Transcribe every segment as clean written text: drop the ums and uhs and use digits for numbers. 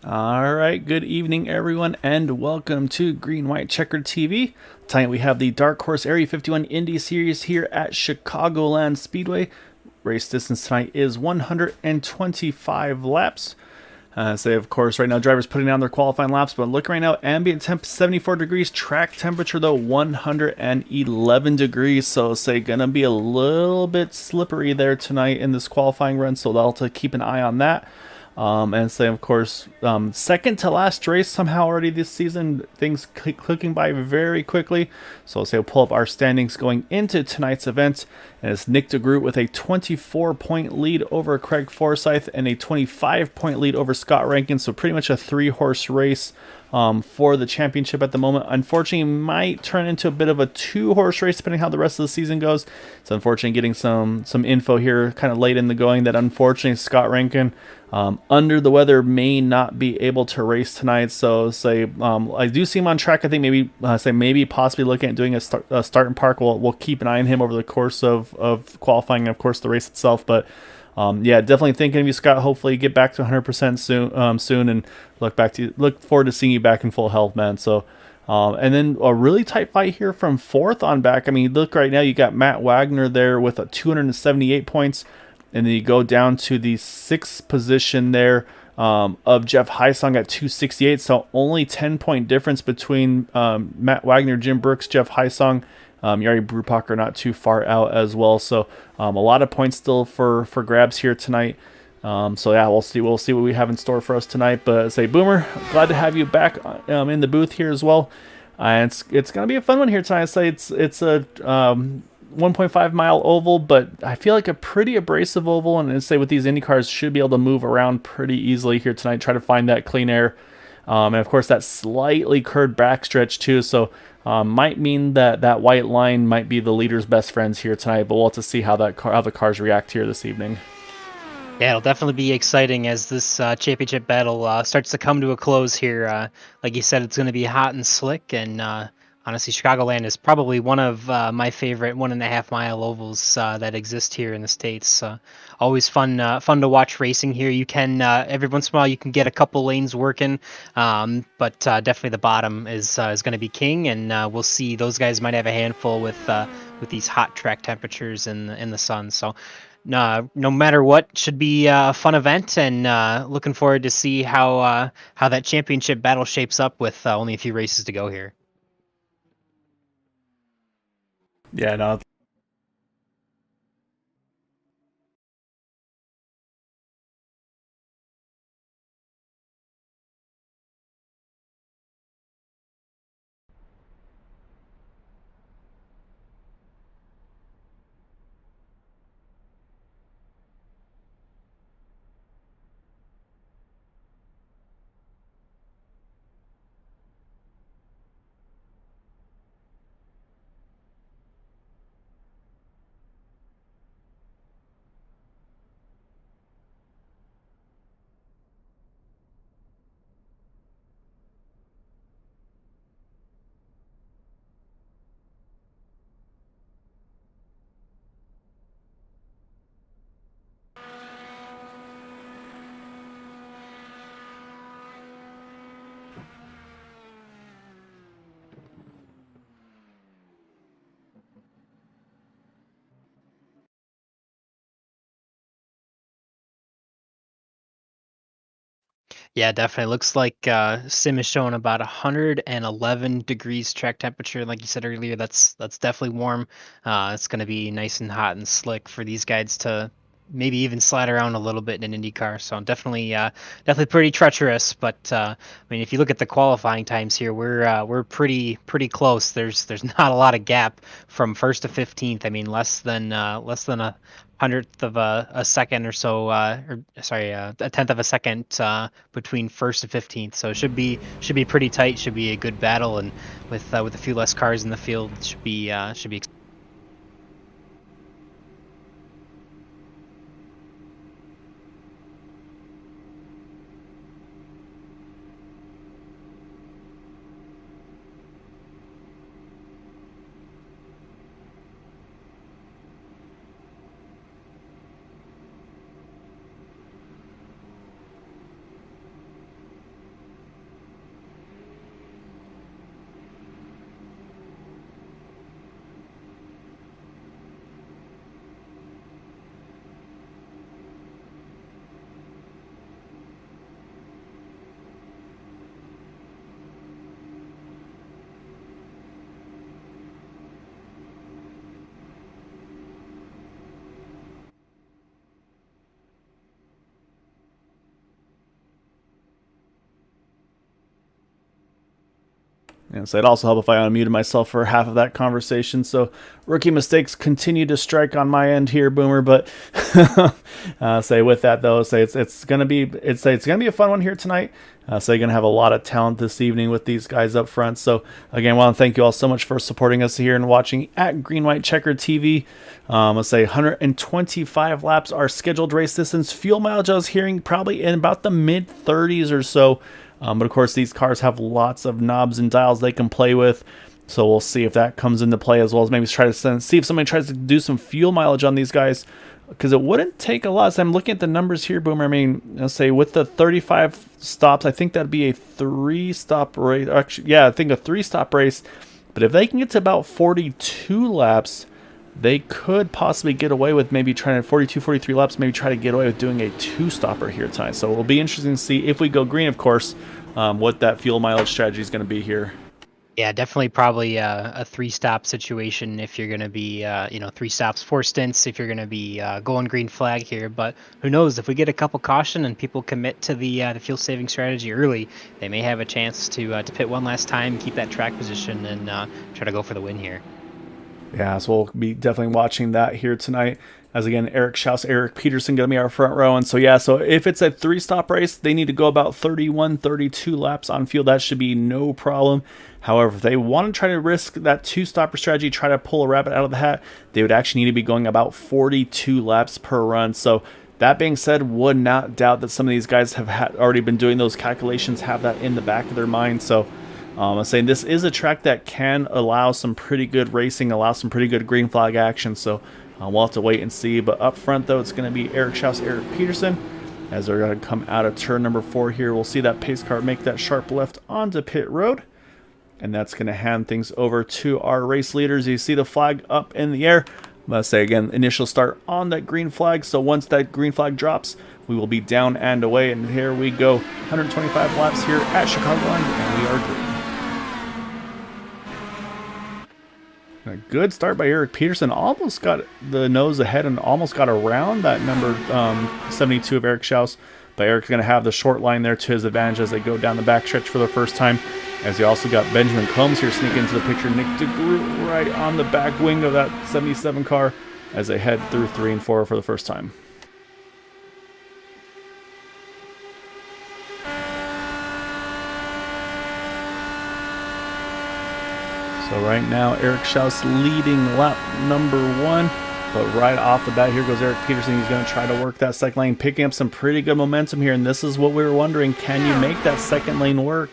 All right, good evening, everyone, and welcome to Green White Checkered TV. Tonight we have the Dark Horse Area 51 Indy Series here at Chicagoland Speedway. Race distance tonight is 125 laps. Of course, right now drivers putting down their qualifying laps, but look right now, ambient temp 74 degrees, track temperature though 111 degrees, so gonna be a little bit slippery there tonight in this qualifying run, so they'll have to keep an eye on that. Of course, second to last race somehow already this season. Things clicking by very quickly. So we'll pull up our standings going into tonight's event. And it's Nick DeGroot with a 24-point lead over Craig Forsyth and a 25-point lead over Scott Rankin. So pretty much a three-horse race for the championship at the moment. Unfortunately, it might turn into a bit of a two-horse race depending how the rest of the season goes. It's unfortunate getting some info here kind of late in the going that unfortunately Scott Rankin under the weather may not be able to race tonight. So I do see him on track. I think maybe possibly looking at doing a start and park. We'll keep an eye on him over the course of qualifying and of course the race itself. But yeah, definitely thinking of you, Scott. Hopefully, get back to 100% soon, and look forward to seeing you back in full health, man. So, and then a really tight fight here from fourth on back. I mean, look right now, you got Matt Wagner there with 278 points, and then you go down to the sixth position there of Jeff Heisong at 268. So only 10-point difference between Matt Wagner, Jim Brooks, Jeff Heisong. Yari Brupacher not too far out as well. So a lot of points still for grabs here tonight. So yeah, we'll see what we have in store for us tonight. But Boomer, glad to have you back in the booth here as well. It's gonna be a fun one here tonight. It's a 1.5 mile oval, but I feel like a pretty abrasive oval, and with these Indy cars should be able to move around pretty easily here tonight. Try to find that clean air, and of course that slightly curved backstretch too. So might mean that white line might be the leader's best friends here tonight. But we'll have to see how the cars react here this evening. Yeah, it'll definitely be exciting as this championship battle starts to come to a close here. Like you said, it's going to be hot and slick, and honestly, Chicagoland is probably one of my favorite 1.5 mile ovals that exist here in the States. Always fun to watch racing here. You can every once in a while you can get a couple lanes working, but definitely the bottom is going to be king, and we'll see those guys might have a handful with these hot track temperatures in the sun. So no matter what, should be a fun event, and looking forward to see how that championship battle shapes up with only a few races to go here. Yeah, no, Yeah, definitely. Looks like Sim is showing about 111 degrees track temperature. Like you said earlier, that's definitely warm. It's going to be nice and hot and slick for these guys to maybe even slide around a little bit in an Indy car. So definitely pretty treacherous. But I mean, if you look at the qualifying times here, we're pretty close. There's not a lot of gap from first to 15th. I mean, less than a hundredth of a second or so, a tenth of a second between first and 15th. So it should be pretty tight. Should be a good battle, and with a few less cars in the field, should be. And so it'd also help if I unmuted myself for half of that conversation. So rookie mistakes continue to strike on my end here, Boomer. But say with that though, say it's gonna be a fun one here tonight. So you're gonna have a lot of talent this evening with these guys up front. So again, I want to thank you all so much for supporting us here and watching at Green White Checker TV. Let's say 125 laps are scheduled race distance. Fuel mileage I was hearing probably in about the mid 30s or so. But of course, these cars have lots of knobs and dials they can play with. So we'll see if that comes into play, as well as maybe try to see if somebody tries to do some fuel mileage on these guys. Because it wouldn't take a lot. So I'm looking at the numbers here, Boomer. I mean, let's say with the 35 stops, I think that'd be a 3-stop race. Actually, yeah, I think a 3-stop race. But if they can get to about 42 laps, they could possibly get away with maybe trying to 42, 43 laps, maybe try to get away with doing a 2-stopper here tonight. So it'll be interesting to see if we go green, of course, what that fuel mileage strategy is going to be here. Yeah, definitely probably a 3-stop situation if you're going to be, 3 stops, 4 stints if you're going to be going green flag here. But who knows, if we get a couple caution and people commit to the fuel saving strategy early, they may have a chance to pit one last time, keep that track position, and try to go for the win here. Yeah, so we'll be definitely watching that here tonight. As again, Eric Schaus, Eric Peterson going to be our front row. And so, yeah, so if it's a 3-stop race, they need to go about 31, 32 laps on field. That should be no problem. However, if they want to try to risk that 2-stopper strategy, try to pull a rabbit out of the hat, they would actually need to be going about 42 laps per run. So that being said, would not doubt that some of these guys have already been doing those calculations, have that in the back of their mind. So I'm saying this is a track that can allow some pretty good racing, allow some pretty good green flag action. So we'll have to wait and see. But up front, though, it's going to be Eric Schaus, Eric Peterson. As they're going to come out of turn number 4 here, we'll see that pace car make that sharp left onto pit road. And that's going to hand things over to our race leaders. You see the flag up in the air. I'm going to say again, initial start on that green flag. So once that green flag drops, we will be down and away. And here we go. 125 laps here at Chicagoland, and we are green. A good start by Eric Peterson. Almost got the nose ahead and almost got around that number 72 of Eric Schaus. But Eric's going to have the short line there to his advantage as they go down the backstretch for the first time. As you also got Benjamin Combs here sneak into the picture. Nick DeGroot right on the back wing of that 77 car as they head through 3 and 4 for the first time. So right now, Eric Schaus leading lap number 1. But right off the bat, here goes Eric Peterson. He's going to try to work that second lane, picking up some pretty good momentum here. And this is what we were wondering. Can you make that second lane work?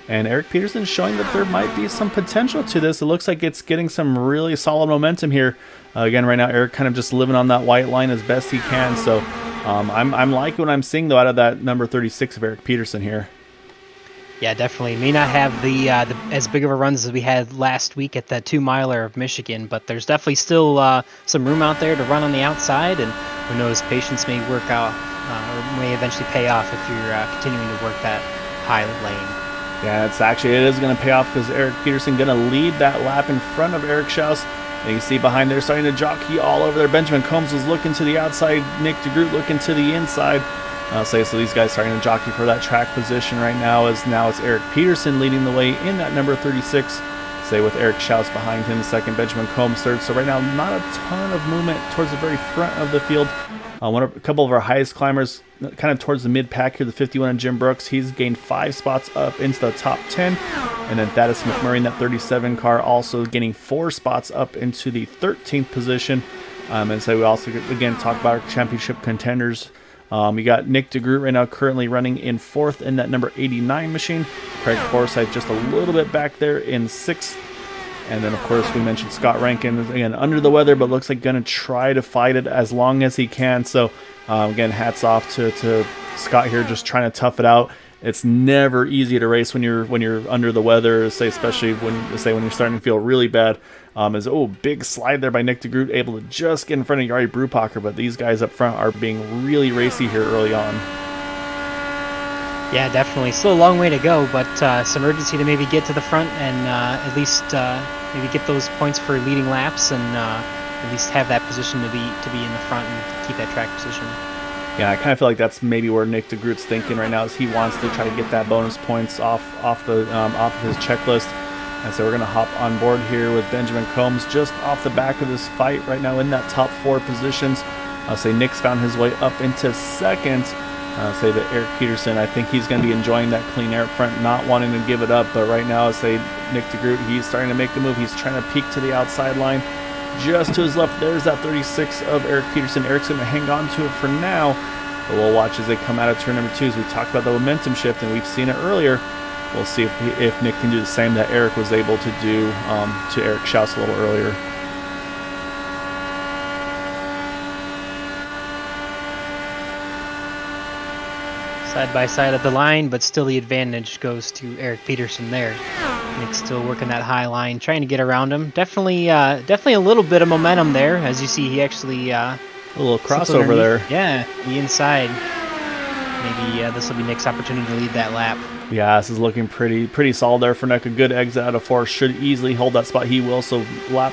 And Eric Peterson is showing that there might be some potential to this. It looks like it's getting some really solid momentum here. Again, right now, Eric kind of just living on that white line as best he can. So I'm liking what I'm seeing, though, out of that number 36 of Eric Peterson here. Yeah, definitely. May not have the as big of a runs as we had last week at that 2-miler of Michigan, but there's definitely still some room out there to run on the outside, and who knows, patience may work out or may eventually pay off if you're continuing to work that high lane. Yeah, it is going to pay off because Eric Peterson going to lead that lap in front of Eric Schaus. And you can see behind there starting to jockey all over there. Benjamin Combs was looking to the outside, Nick DeGroot looking to the inside. So these guys starting to jockey for that track position right now. Now it's Eric Peterson leading the way in that number 36. Say with Eric Schaus behind him, second, Benjamin Combs third. So right now, not a ton of movement towards the very front of the field. A couple of our highest climbers, kind of towards the mid-pack here, the 51 and Jim Brooks. He's gained 5 spots up into the top 10. And then Thaddeus McMurray in that 37 car also gaining 4 spots up into the 13th position. And so we also, again, talk about our championship contenders. You got Nick DeGroot right now currently running in 4th in that number 89 machine. Craig Forsyth just a little bit back there in 6th. And then, of course, we mentioned Scott Rankin, again, under the weather, but looks like going to try to fight it as long as he can. So, again, hats off to Scott here, just trying to tough it out. It's never easy to race when you're under the weather, especially when you're starting to feel really bad. Big slide there by Nick DeGroot, able to just get in front of Yari Brupacher, but these guys up front are being really racy here early on. Yeah, definitely. Still a long way to go, but some urgency to maybe get to the front and at least maybe get those points for leading laps and at least have that position to be in the front and keep that track position. Yeah, I kind of feel like that's maybe where Nick DeGroot's thinking right now, is he wants to try to get that bonus points off of his checklist. And so we're going to hop on board here with Benjamin Combs just off the back of this fight right now in that top 4 positions. I'll say Nick's found his way up into second. I'll say that Eric Peterson, I think he's going to be enjoying that clean air up front, not wanting to give it up. But right now, I'll say Nick DeGroot, he's starting to make the move. He's trying to peek to the outside line. Just to his left, there's that 36 of Eric Peterson. Eric's going to hang on to it for now. But we'll watch as they come out of turn number 2. As we talked about the momentum shift, and we've seen it earlier. We'll see if Nick can do the same that Eric was able to do to Eric Schaus a little earlier. Side by side at the line, but still the advantage goes to Eric Peterson there. Nick's still working that high line, trying to get around him. Definitely a little bit of momentum there. As you see, he actually a little crossover there. Yeah, the inside. Maybe this will be Nick's opportunity to lead that lap. Yeah, this is looking pretty solid there for Nick. A good exit out of 4 should easily hold that spot. He will. So lap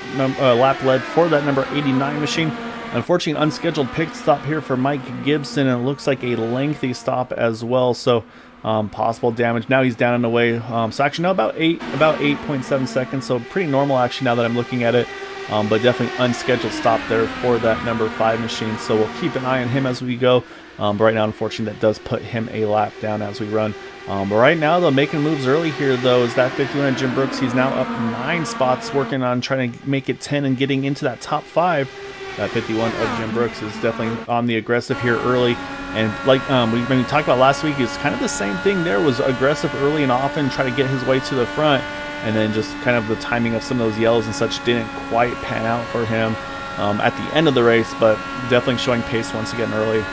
led for that number 89 machine. Unfortunately, unscheduled pit stop here for Mike Gibson, and it looks like a lengthy stop as well. So possible damage. Now he's down and away. So actually, no, about 8.7 seconds. So pretty normal actually now that I'm looking at it. But definitely unscheduled stop there for that number 5 machine. So we'll keep an eye on him as we go. But right now, unfortunately, that does put him a lap down as we run. But right now, though, making moves early here, though, is that 51 of Jim Brooks. He's now up 9 spots, working on trying to make it 10 and getting into that top 5. That 51 of Jim Brooks is definitely on the aggressive here early. And like we talked about last week, it's kind of the same thing there. Was aggressive early and often try to get his way to the front. And then just kind of the timing of some of those yellows and such didn't quite pan out for him at the end of the race. But definitely showing pace once again early.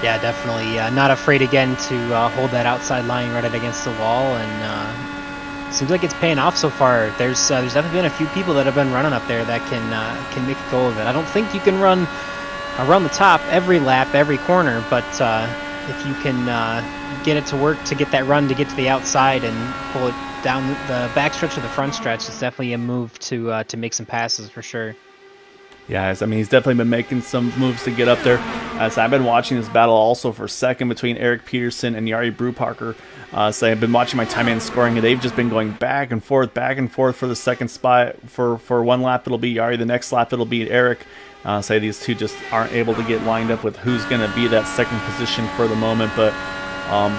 Yeah, definitely. Not afraid again to hold that outside line right against the wall, and seems like it's paying off so far. There's definitely been a few people that have been running up there that can make a go of it. I don't think you can run around the top every lap, every corner, but if you can get it to work to get that run to get to the outside and pull it down the back stretch or the front stretch, it's definitely a move to make some passes for sure. Yeah, I mean, he's definitely been making some moves to get up there. As I've been watching this battle also for second between Eric Peterson and Jari Brubacher. So I've been watching my time and scoring, and they've just been going back and forth for the second spot. For one lap, it'll be Jari. The next lap, it'll be Eric. Say these two just aren't able to get lined up with who's going to be that second position for the moment. But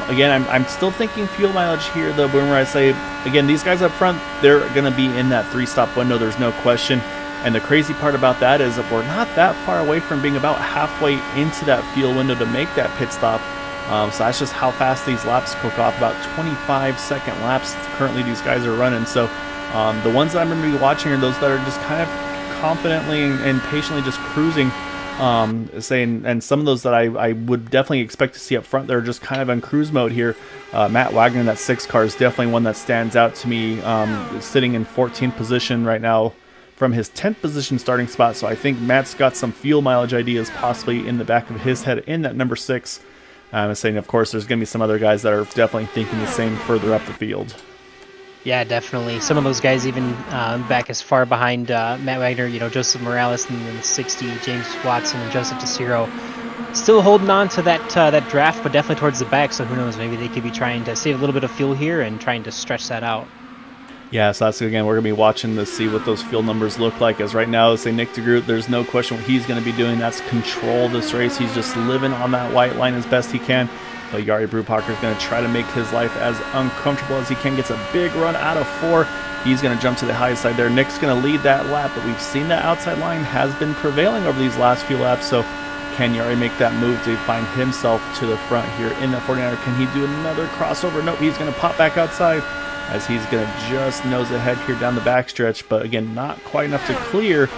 again, I'm still thinking fuel mileage here, though, Boomer. I say, again, these guys up front, they're going to be in that 3-stop window. There's no question. And the crazy part about that is that we're not that far away from being about halfway into that fuel window to make that pit stop. So that's just how fast these laps cook off. About 25-second laps currently these guys are running. So the ones that I'm going to be watching are those that are just kind of confidently and patiently just cruising. And some of those that I would definitely expect to see up front, they're just kind of in cruise mode here. Matt Wagner in that 6 car is definitely one that stands out to me, sitting in 14th position right now from his 10th position starting spot. So I think Matt's got some fuel mileage ideas possibly in the back of his head in that number 6. I'm saying, of course, there's going to be some other guys that are definitely thinking the same further up the field. Yeah, definitely. Some of those guys even back as far behind Matt Wagner, Joseph Morales in the 60, James Watson and Joseph DeCiro. Still holding on to that draft, but definitely towards the back. So who knows, maybe they could be trying to save a little bit of fuel here and trying to stretch that out. Yeah, so that's, again, we're going to be watching to see what those field numbers look like. As right now, say Nick DeGroot, there's no question what he's going to be doing. That's control this race. He's just living on that white line as best he can. But Jari Brubacher is going to try to make his life as uncomfortable as he can. Gets a big run out of 4. He's going to jump to the high side there. Nick's going to lead that lap, but we've seen that outside line has been prevailing over these last few laps. So can Jari make that move to find himself to the front here in that 49er? Can he do another crossover? Nope, he's going to pop back outside, as he's going to just nose ahead here down the backstretch, but again, not quite enough to clear.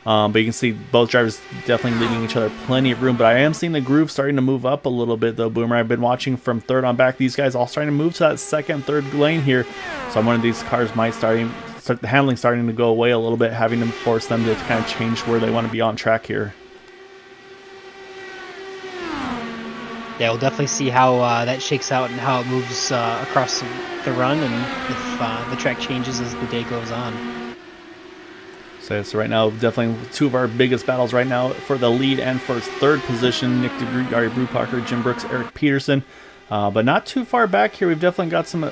But you can see both drivers definitely leaving each other plenty of room. But I am seeing the groove starting to move up a little bit, though, Boomer. I've been watching from third on back. These guys all starting to move to that second, third lane here. So one of these cars might start the handling starting to go away a little bit, having to force them to kind of change where they want to be on track here. Yeah, we'll definitely see how that shakes out and how it moves across the run, and if the track changes as the day goes on. So right now, definitely two of our biggest battles right now for the lead and for third position. Nick DeGroot, Jari Brubacher, Jim Brooks, Eric Peterson. But not too far back here. We've definitely got some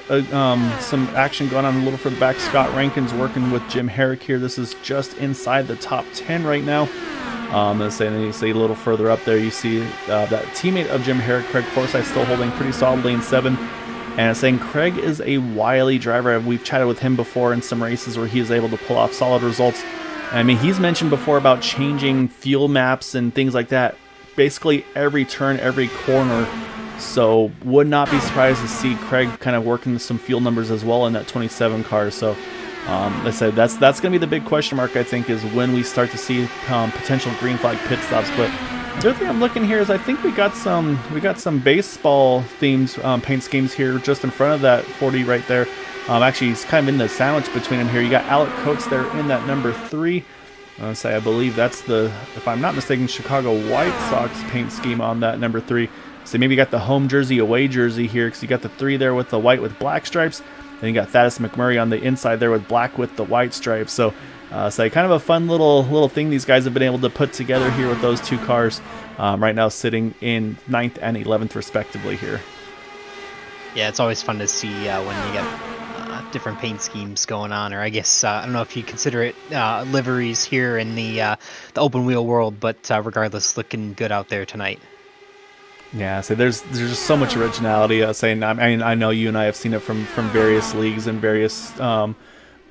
action going on a little further back. Scott Rankin's working with Jim Herrick here. This is just inside the top 10 right now. Let's say, and then you see a little further up there, you see that teammate of Jim Herrick, Craig Forsyth, still holding pretty solidly in 7. And saying Craig is a wily driver. We've chatted with him before in some races where he is able to pull off solid results. I mean, he's mentioned before about changing fuel maps and things like that. Basically every turn, every corner. So would not be surprised to see Craig kind of working some fuel numbers as well in that 27 car. So I said that's going to be the big question mark, I think, is when we start to see potential green flag pit stops. But the other thing I'm looking here is I think we got some baseball themed paint schemes here just in front of that 40 right there. Actually, he's kind of in the sandwich between them here. You got Alec Coates there in that number 3. I believe that's the, if I'm not mistaken, Chicago White Sox paint scheme on that number 3. So maybe you got the home jersey, away jersey here, because you got the 3 there with the white with black stripes. Then you got Thaddeus McMurray on the inside there with black with the white stripes. So, kind of a fun little thing these guys have been able to put together here with those 2 cars. Right now sitting in 9th and 11th respectively here. Yeah, it's always fun to see when you get different paint schemes going on, or I guess I don't know if you consider it liveries here in the open wheel world, but regardless, looking good out there tonight. Yeah, so there's just so much originality. I know you and I have seen it from various leagues and various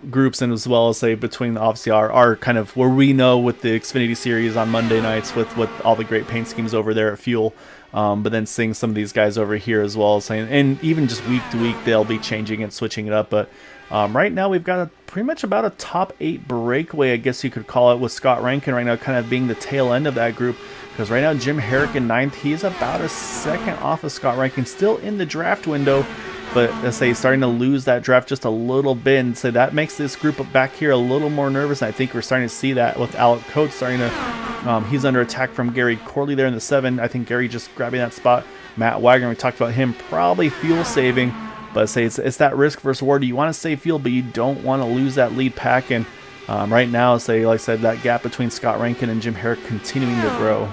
groups, and as well as between obviously our kind of where we know with the Xfinity Series on Monday nights with all the great paint schemes over there at Fuel. But then seeing some of these guys over here as well, and even just week to week they'll be changing and switching it up. But right now we've got pretty much about a top 8 breakaway, I guess you could call it, with Scott Rankin right now kind of being the tail end of that group. Because right now Jim Herrick in 9th, he's about a second off of Scott Rankin, still in the draft window. But let's say he's starting to lose that draft just a little bit, and so that makes this group back here a little more nervous. And I think we're starting to see that with Alec Coates starting to, he's under attack from Gary Corley there in the 7. I think Gary just grabbing that spot. Matt Wagner, we talked about him, probably fuel saving, but say it's that risk versus reward. You want to save fuel, but you don't want to lose that lead pack. And right now, like I said, that gap between Scott Rankin and Jim Herrick continuing to grow.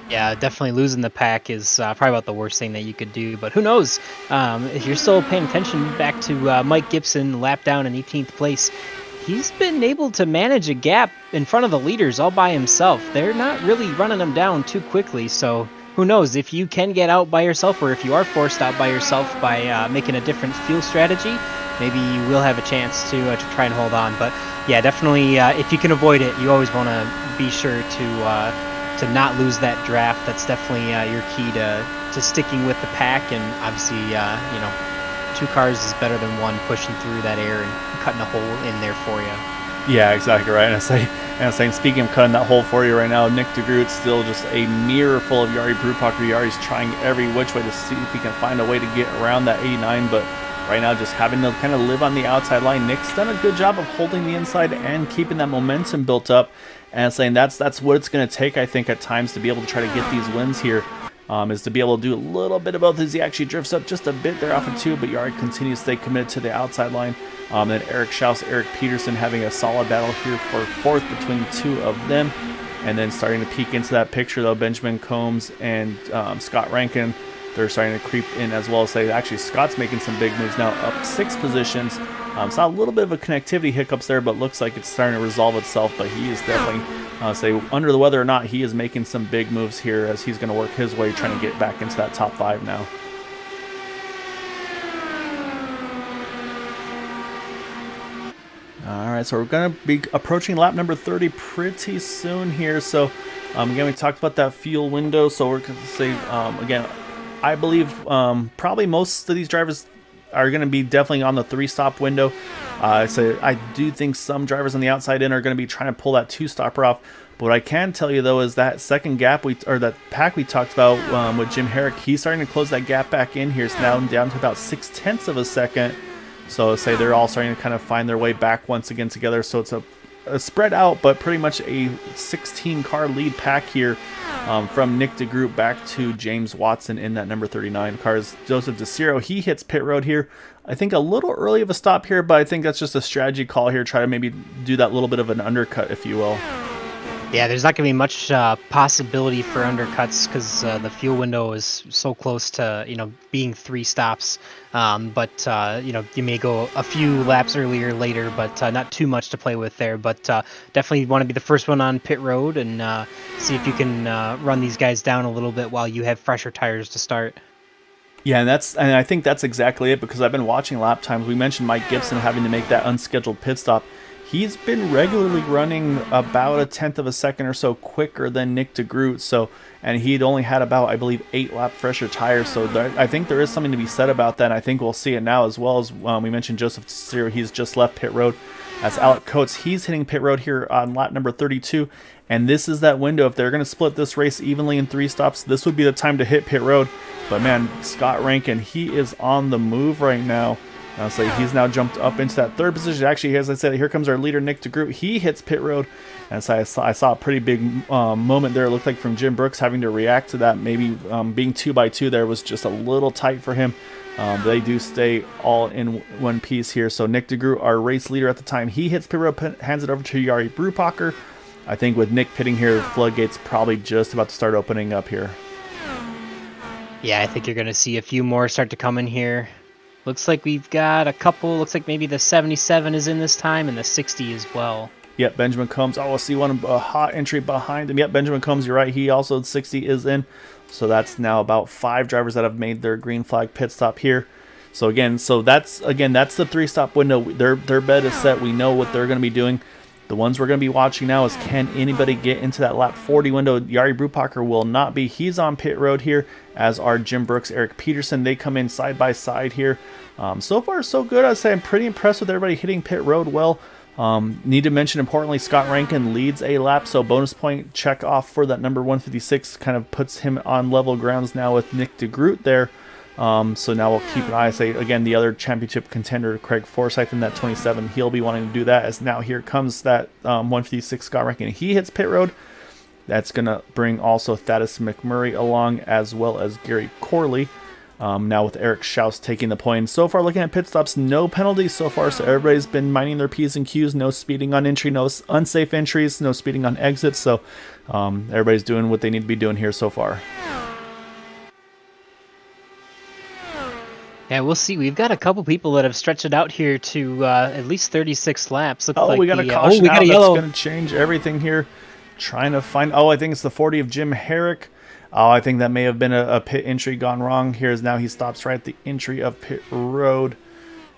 Yeah, definitely losing the pack is probably about the worst thing that you could do. But who knows? If you're still paying attention back to Mike Gibson, lap down in 18th place, he's been able to manage a gap in front of the leaders all by himself. They're not really running him down too quickly. So who knows? If you can get out by yourself, or if you are forced out by yourself by making a different fuel strategy, maybe you will have a chance to try and hold on. But yeah, definitely, if you can avoid it, you always want to be sure to not lose that draft. That's definitely your key to sticking with the pack. And obviously, 2 cars is better than 1 pushing through that air and cutting a hole in there for you. Yeah, exactly right. And I'm saying, speaking of cutting that hole for you right now, Nick DeGroot's still just a mirror full of Yari Brupacher. Yari's trying every which way to see if he can find a way to get around that 89, but right now just having to kind of live on the outside line. Nick's done a good job of holding the inside and keeping that momentum built up. And saying that's what it's going to take, I think, at times to be able to try to get these wins here, is to be able to do a little bit of both as he actually drifts up just a bit there off of 2, but Yari continues to stay committed to the outside line. Then Eric Schaus, Eric Peterson having a solid battle here for 4th between 2 of them. And then starting to peek into that picture, though, Benjamin Combs and Scott Rankin, they're starting to creep in as well. Actually, Scott's making some big moves now, up 6 positions. Saw a little bit of a connectivity hiccups there, but looks like it's starting to resolve itself. But he is definitely, under the weather or not, he is making some big moves here as he's going to work his way trying to get back into that top 5 now. All right, so we're going to be approaching lap number 30 pretty soon here. So again, we talked about that fuel window. So we're going to say, again, I believe probably most of these drivers are going to be definitely on the 3-stop window. So I do think some drivers on the outside in are going to be trying to pull that 2-stopper off. But what I can tell you, though, is that second gap that pack we talked about with Jim Herrick, he's starting to close that gap back in here. It's now down to about 0.6 of a second. So they're all starting to kind of find their way back once again together. So it's a spread out, but pretty much a 16-car lead pack here from Nick DeGroot back to James Watson in that number 39 car. Joseph DeCiro, he hits pit road here. I think a little early of a stop here, but I think that's just a strategy call here. Try to maybe do that little bit of an undercut, if you will. Yeah, there's not going to be much possibility for undercuts because the fuel window is so close to being 3 stops. But you may go a few laps earlier, later, but not too much to play with there. But definitely want to be the first one on pit road and see if you can run these guys down a little bit while you have fresher tires to start. Yeah, and I think that's exactly it because I've been watching lap times. We mentioned Mike Gibson having to make that unscheduled pit stop. He's been regularly running about a tenth of a second or so quicker than Nick DeGroot. So, and he'd only had about, I believe, 8 lap fresher tires. So I think there is something to be said about that. And I think we'll see it now as well as we mentioned Joseph Cicero. He's just left pit road. That's Alec Coates. He's hitting pit road here on lap number 32. And this is that window. If they're going to split this race evenly in 3 stops, this would be the time to hit pit road. But man, Scott Rankin, he is on the move right now. So he's now jumped up into that 3rd position. Actually, as I said, here comes our leader, Nick DeGroot. He hits pit road. And so I saw a pretty big moment there. It looked like from Jim Brooks having to react to that. Maybe being 2x2 there was just a little tight for him. They do stay all in one piece here. So Nick DeGroot, our race leader at the time, he hits pit road, hands it over to Jari Brupacher. I think with Nick pitting here, floodgates probably just about to start opening up here. Yeah, I think you're going to see a few more start to come in here. Looks like we've got a couple. Looks like maybe the 77 is in this time and the 60 as well. Yep, Benjamin Combs. Oh, I see a hot entry behind him. Yep, Benjamin Combs, you're right. He also, 60 is in. So that's now about 5 drivers that have made their green flag pit stop here. So that's the 3-stop window. Their bet is set. We know what they're going to be doing. The ones we're going to be watching now is can anybody get into that lap 40 window. Jari Brupacher will not be. He's on pit road here, as are Jim Brooks, Eric Peterson. They come in side by side here. So far, so good. I'd say I'm pretty impressed with everybody hitting pit road well. Need to mention, importantly, Scott Rankin leads a lap, so bonus point check off for that number 156. Kind of puts him on level grounds now with Nick DeGroot there. So now we'll keep an eye. Say again, the other championship contender, Craig Forsyth, in that 27. He'll be wanting to do that. As now here comes that 156 Scott Rankin. He hits pit road. That's gonna bring also Thaddeus McMurray along, as well as Gary Corley. Now with Eric Schaus taking the point. So far, looking at pit stops, no penalties so far. So everybody's been minding their P's and Q's. No speeding on entry, no unsafe entries, no speeding on exits. So everybody's doing what they need to be doing here so far. Yeah, we'll see. We've got a couple people that have stretched it out here to at least 36 laps. Looks like we got a caution we got a yellow. That's going to change everything here. Trying to find... Oh, I think it's the 40 of Jim Herrick. Oh, I think that may have been a pit entry gone wrong. Here's now he stops right at the entry of pit road.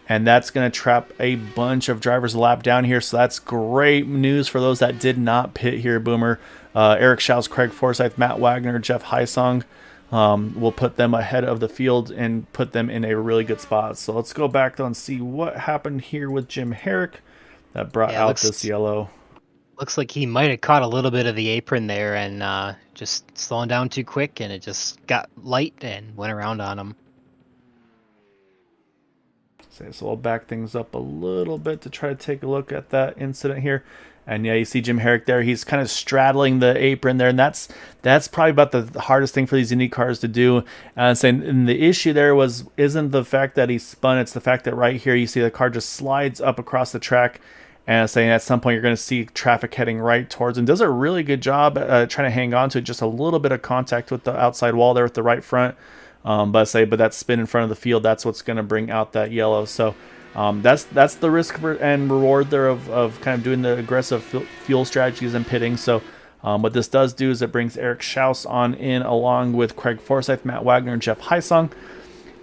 And that's going to trap a bunch of drivers a lap down here. So that's great news for those that did not pit here, Boomer. Eric Schaus, Craig Forsyth, Matt Wagner, Jeff Heisong. We'll put them ahead of the field and put them in a really good spot. So let's go back though and see what happened here with Jim Herrick that brought out this yellow. Looks like he might have caught a little bit of the apron there and just slowing down too quick, and it just got light and went around on him. So we'll back things up a little bit to try to take a look at that incident here. And yeah, you see Jim Herrick there. He's kind of straddling the apron there, and that's probably about the hardest thing for these Indy cars to do. And the issue there isn't the fact that he spun; it's the fact that right here you see the car just slides up across the track. And saying at some point you're going to see traffic heading right towards him. Does a really good job trying to hang on to it. Just a little bit of contact with the outside wall there with the right front. But that spin in front of the field, that's what's going to bring out that yellow. So that's the risk and reward there of kind of doing the aggressive fuel strategies and pitting. So what this does do is it brings Eric Schaus on in along with Craig Forsyth, Matt Wagner, and Jeff Heisong.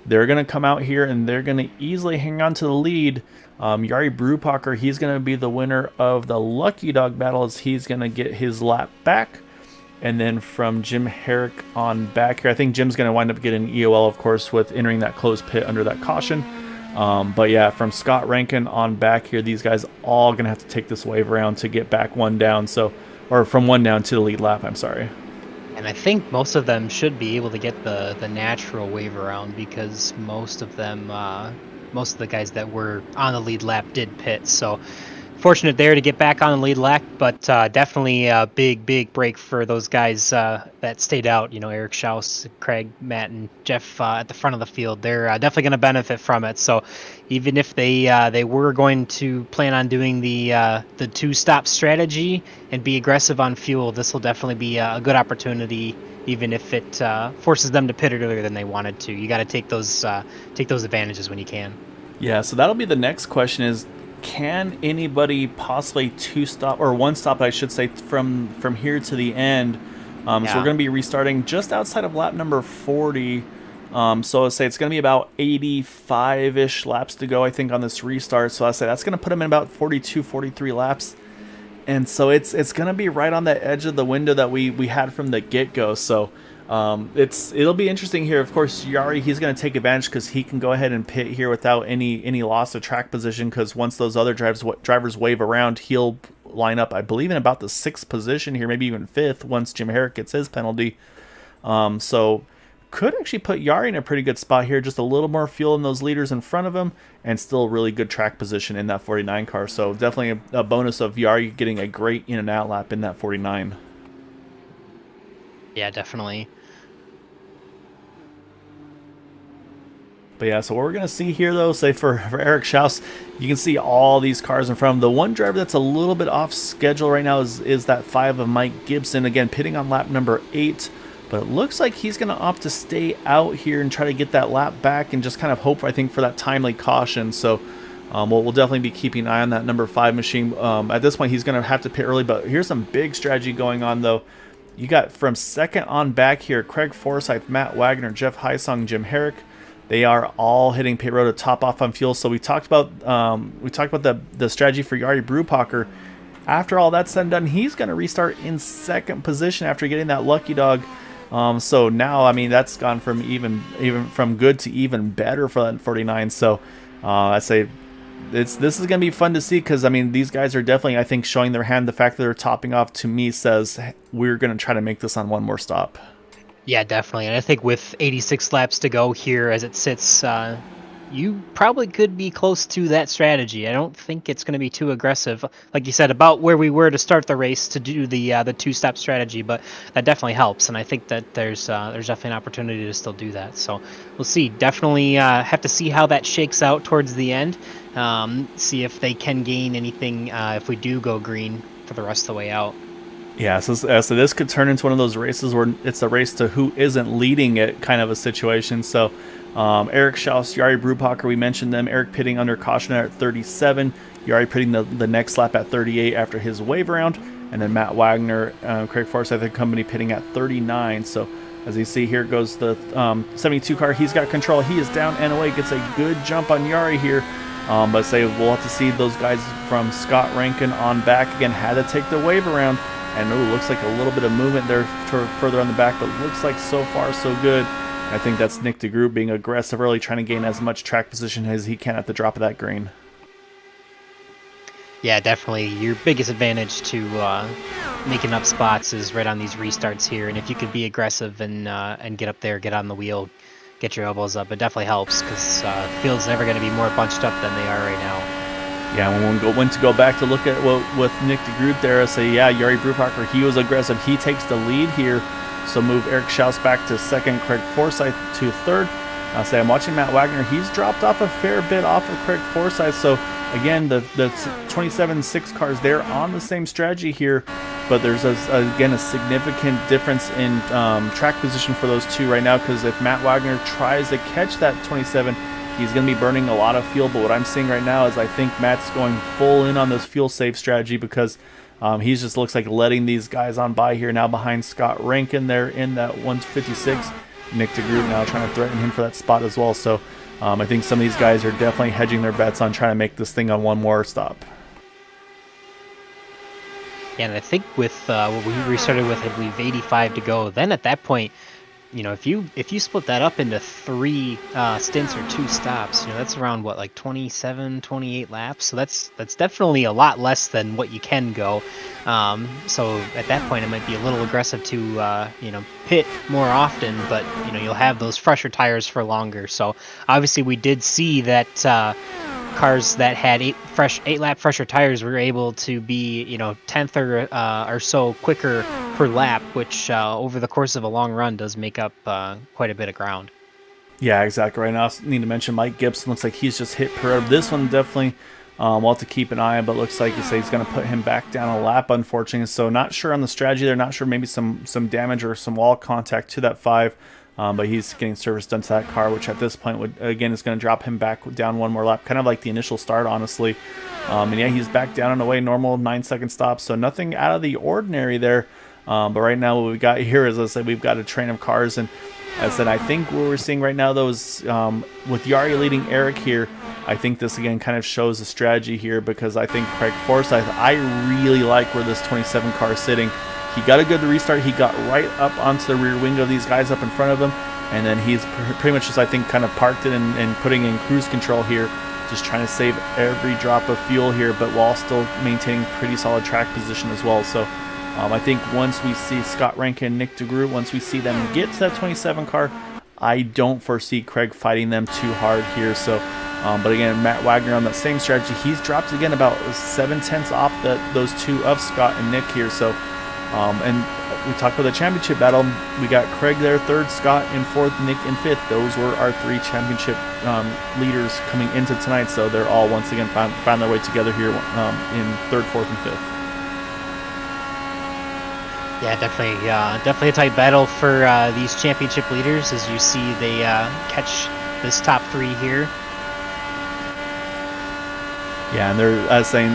They're going to come out here and they're going to easily hang on to the lead. Jari Brupacher, he's going to be the winner of the Lucky Dog battle as he's going to get his lap back. And then from Jim Herrick on back here, I think Jim's going to wind up getting EOL, of course, with entering that closed pit under that caution. But yeah, from Scott Rankin on back here, these guys all going to have to take this wave around to get back one down. Or from one down to the lead lap, I'm sorry. And I think most of them should be able to get the natural wave around because most of the guys that were on the lead lap did pit. So fortunate there to get back on the lead lap, but definitely a big break for those guys that stayed out. Eric Schaus, Craig, Matt, and Jeff at the front of the field. They're definitely going to benefit from it. So even if they were going to plan on doing the two-stop strategy and be aggressive on fuel, this will definitely be a good opportunity. Even if it forces them to pit earlier than they wanted to, you got to take those advantages when you can. Yeah, so that'll be the next question: is can anybody possibly two-stop or one-stop, I should say, from here to the end? So we're going to be restarting just outside of lap number 40. So let's say it's going to be about 85-ish laps to go, I think, on this restart. So I'll say that's going to put them in about 42, 43 laps. And so it's going to be right on the edge of the window that we had from the get-go. So it'll be interesting here. Of course, Yari, he's going to take advantage because he can go ahead and pit here without any loss of track position, because once those other drivers wave around, he'll line up, I believe, in about the 6th position here, maybe even 5th once Jim Herrick gets his penalty. So could actually put Yari in a pretty good spot here, just a little more fuel in those leaders in front of him, and still really good track position in that 49 car. So definitely a bonus of Yari getting a great in and out lap in that 49. Yeah, definitely. But yeah, so what we're going to see here, though, say for Eric Schaus, you can see all these cars in front of him. The one driver that's a little bit off schedule right now is that 5 of Mike Gibson, again, pitting on lap number 8. But it looks like he's going to opt to stay out here and try to get that lap back and just kind of hope, I think, for that timely caution. So we'll definitely be keeping an eye on that number 5 machine. At this point, he's going to have to pit early, but here's some big strategy going on, though. You got from second on back here, Craig Forsyth, Matt Wagner, Jeff Heisong, Jim Herrick. They are all hitting pit road to top off on fuel. So we talked about the strategy for Yari Brubacher. After all that's said and done, he's going to restart in second position after getting that lucky dog. So now, I mean, that's gone from even from good to even better for that 49. So I say this is going to be fun to see, because I mean, these guys are definitely, I think, showing their hand. The fact that they're topping off, to me, says we're going to try to make this on one more stop. Yeah, definitely. And I think with 86 laps to go here as it sits, you probably could be close to that strategy. I don't think it's going to be too aggressive, like you said, about where we were to start the race to do the two-step strategy, but that definitely helps. And I think that there's definitely an opportunity to still do that. So we'll see. Definitely have to see how that shakes out towards the end. See if they can gain anything if we do go green for the rest of the way out. Yeah, so this could turn into one of those races where it's a race to who isn't leading it kind of a situation. So Eric Schaus, Yari Brubacher, we mentioned them. Eric pitting under caution at 37. Yari pitting the next lap at 38 after his wave around. And then Matt Wagner, Craig Forsyth and company pitting at 39. So as you see, here goes the 72 car. He's got control. He is down and away. Gets a good jump on Yari here. But say we'll have to see those guys from Scott Rankin on back. Again, had to take the wave around. And it looks like a little bit of movement there further on the back, but looks like so far so good. I think that's Nick DeGroot being aggressive early, trying to gain as much track position as he can at the drop of that green. Yeah, definitely. Your biggest advantage to making up spots is right on these restarts here. And if you could be aggressive and get up there, get on the wheel, get your elbows up, it definitely helps, because the field's never going to be more bunched up than they are right now. Yeah, when to go back to look at what with Nick DeGroot there, I say, yeah, Yari Brubacher, he was aggressive. He takes the lead here. So move Eric Schaus back to second, Craig Forsyth to third. I'll say I'm watching Matt Wagner. He's dropped off a fair bit off of Craig Forsyth. So again, the 27-6 cars, they're on the same strategy here, but there's again a significant difference in track position for those two right now, because if Matt Wagner tries to catch that 27, he's going to be burning a lot of fuel. But what I'm seeing right now is I think Matt's going full in on this fuel save strategy, because he just looks like letting these guys on by here now behind Scott Rankin there in that 156. Nick DeGroot now trying to threaten him for that spot as well. So I think some of these guys are definitely hedging their bets on trying to make this thing on one more stop. Yeah, and I think with what we restarted with, I believe 85 to go, then at that point, if you split that up into 3 stints or 2 stops, that's around what, like 27, 28 laps. So that's definitely a lot less than what you can go. So at that point, it might be a little aggressive to pit more often, but you'll have those fresher tires for longer. So obviously, we did see that cars that had eight lap fresher tires were able to be, you know, 10th or so quicker per lap, which over the course of a long run does make up quite a bit of ground. Yeah, exactly right. And I also need to mention Mike Gibson. Looks like he's just hit per. This one definitely we'll have to keep an eye on, but looks like you say he's going to put him back down a lap, unfortunately. So not sure on the strategy there. Not sure, maybe some damage or some wall contact to that 5. But he's getting service done to that car, which at this point would again is going to drop him back down one more lap, kind of like the initial start, honestly. And yeah, he's back down and away, normal 9-second stop, so nothing out of the ordinary there. But right now, what we got here is, as I said, we've got a train of cars, and as I said, I think what we're seeing right now, though, is with Yari leading Eric here. I think this again kind of shows the strategy here, because I think Craig Forsyth, I really like where this 27 car is sitting. He got a good restart. He got right up onto the rear wing of these guys up in front of him, and then he's pretty much just, I think, kind of parked it and putting in cruise control here, just trying to save every drop of fuel here, but while still maintaining pretty solid track position as well. So I think once we see Scott Rankin and Nick DeGroot, once we see them get to that 27 car, I don't foresee Craig fighting them too hard here. So, but again, Matt Wagner on that same strategy, he's dropped again about 7/10 off those two of Scott and Nick here. So. And we talked about the championship battle. We got Craig there, 3rd, Scott in 4th, Nick in 5th. Those were our 3 championship leaders coming into tonight. So they're all once again found their way together here in 3rd, 4th, and 5th. Yeah, definitely a tight battle for these championship leaders. As you see, they catch this top 3 here. Yeah, and they're saying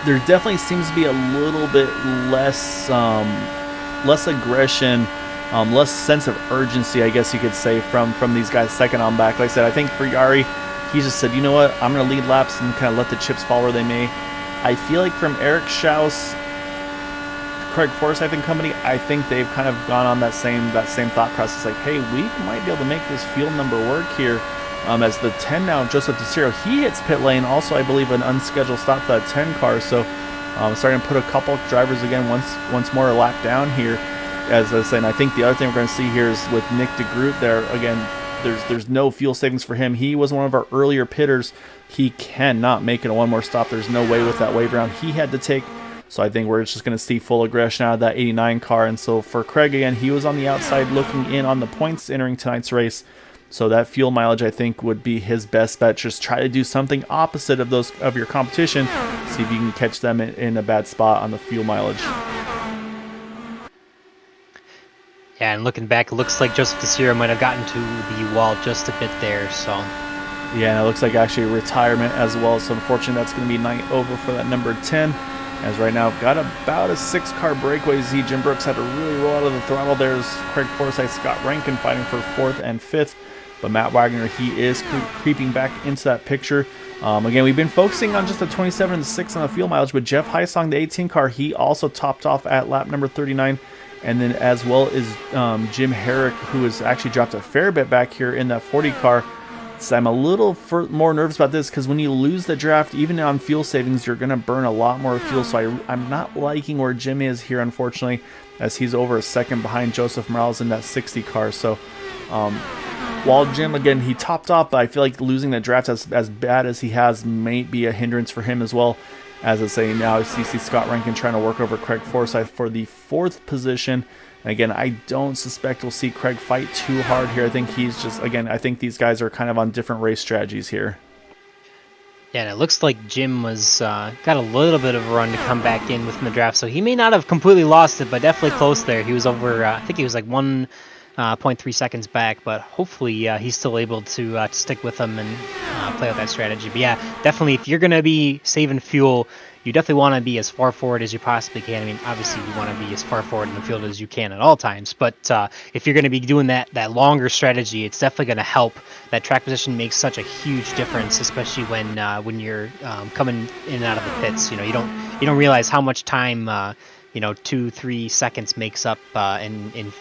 there definitely seems to be a little bit less aggression, less sense of urgency, I guess you could say, from these guys second on back. Like I said, I think for Yari, he just said, you know what, I'm going to lead laps and kind of let the chips fall where they may. I feel like from Eric Schaus, Craig Forsyth and company, I think they've kind of gone on that same thought process, like, hey, we might be able to make this field number work here. As the 10 now, Joseph DeCiro, he hits pit lane. Also, I believe an unscheduled stop for that 10 car. So starting to put a couple drivers again once more a lap down here. As I was saying, I think the other thing we're going to see here is with Nick DeGroot there. Again, there's no fuel savings for him. He was one of our earlier pitters. He cannot make it a one more stop. There's no way with that wave round he had to take. So I think we're just going to see full aggression out of that 89 car. And so for Craig, again, he was on the outside looking in on the points entering tonight's race. So that fuel mileage, I think, would be his best bet. Just try to do something opposite of your competition. See if you can catch them in a bad spot on the fuel mileage. Yeah, and looking back, it looks like Joseph DeCiro might have gotten to the wall just a bit there. So yeah, and it looks like actually retirement as well. So unfortunately, that's going to be night over for that number 10. As right now, got about a 6-car breakaway. Z Jim Brooks had to really roll out of the throttle. There's Craig Forsyth, Scott Rankin fighting for 4th and 5th. But Matt Wagner, he is creeping back into that picture. Again, we've been focusing on just the 27 and 6 on the fuel mileage, but Jeff Heisong, the 18 car, he also topped off at lap number 39. And then as well as Jim Herrick, who has actually dropped a fair bit back here in that 40 car. So I'm a little more nervous about this because when you lose the draft, even on fuel savings, you're going to burn a lot more fuel. So I'm not liking where Jim is here, unfortunately, as he's over a second behind Joseph Morales in that 60 car. So while Jim, again, he topped off, but I feel like losing the draft as bad as he has may be a hindrance for him as well. As I say, now I see Scott Rankin trying to work over Craig Forsyth for the 4th position. And again, I don't suspect we'll see Craig fight too hard here. I think he's just, again, I think these guys are kind of on different race strategies here. yeah, and it looks like Jim was got a little bit of a run to come back in within the draft, so he may not have completely lost it, but definitely close there. He was over, I think he was like 1.3 seconds back, but hopefully he's still able to stick with them and play out that strategy. But yeah, definitely, if you're going to be saving fuel, you definitely want to be as far forward as you possibly can. I mean, obviously, you want to be as far forward in the field as you can at all times. But if you're going to be doing that longer strategy, it's definitely going to help. That track position makes such a huge difference, especially when you're coming in and out of the pits. You know, you don't realize how much time 2-3 seconds makes up in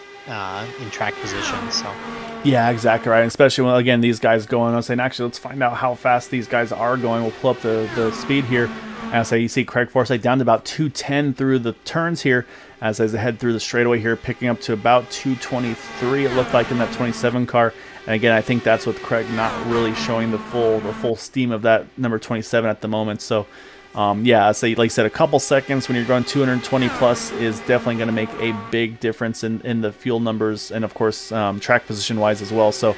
track position. So yeah, exactly right. Especially when, again, these guys go on. I'm saying, actually, let's find out how fast these guys are going. We'll pull up the speed here. As you see Craig Forsyth down to about 210 through the turns here, as they head through the straightaway here, picking up to about 223, it looked like, in that 27 car. And again, I think that's with Craig not really showing the full steam of that number 27 at the moment. So yeah, I say, like I said, a couple seconds when you're going 220 plus is definitely going to make a big difference in the fuel numbers, and of course track position wise as well. So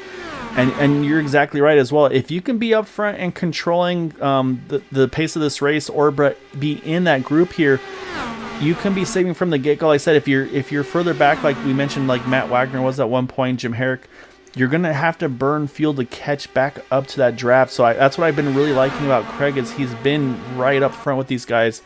and you're exactly right as well. If you can be up front and controlling the pace of this race, or be in that group here, you can be saving from the get-go. Like I said, if you're further back, like we mentioned, like Matt Wagner was at one point, Jim Herrick, you're going to have to burn fuel to catch back up to that draft. So that's what I've been really liking about Craig, is he's been right up front with these guys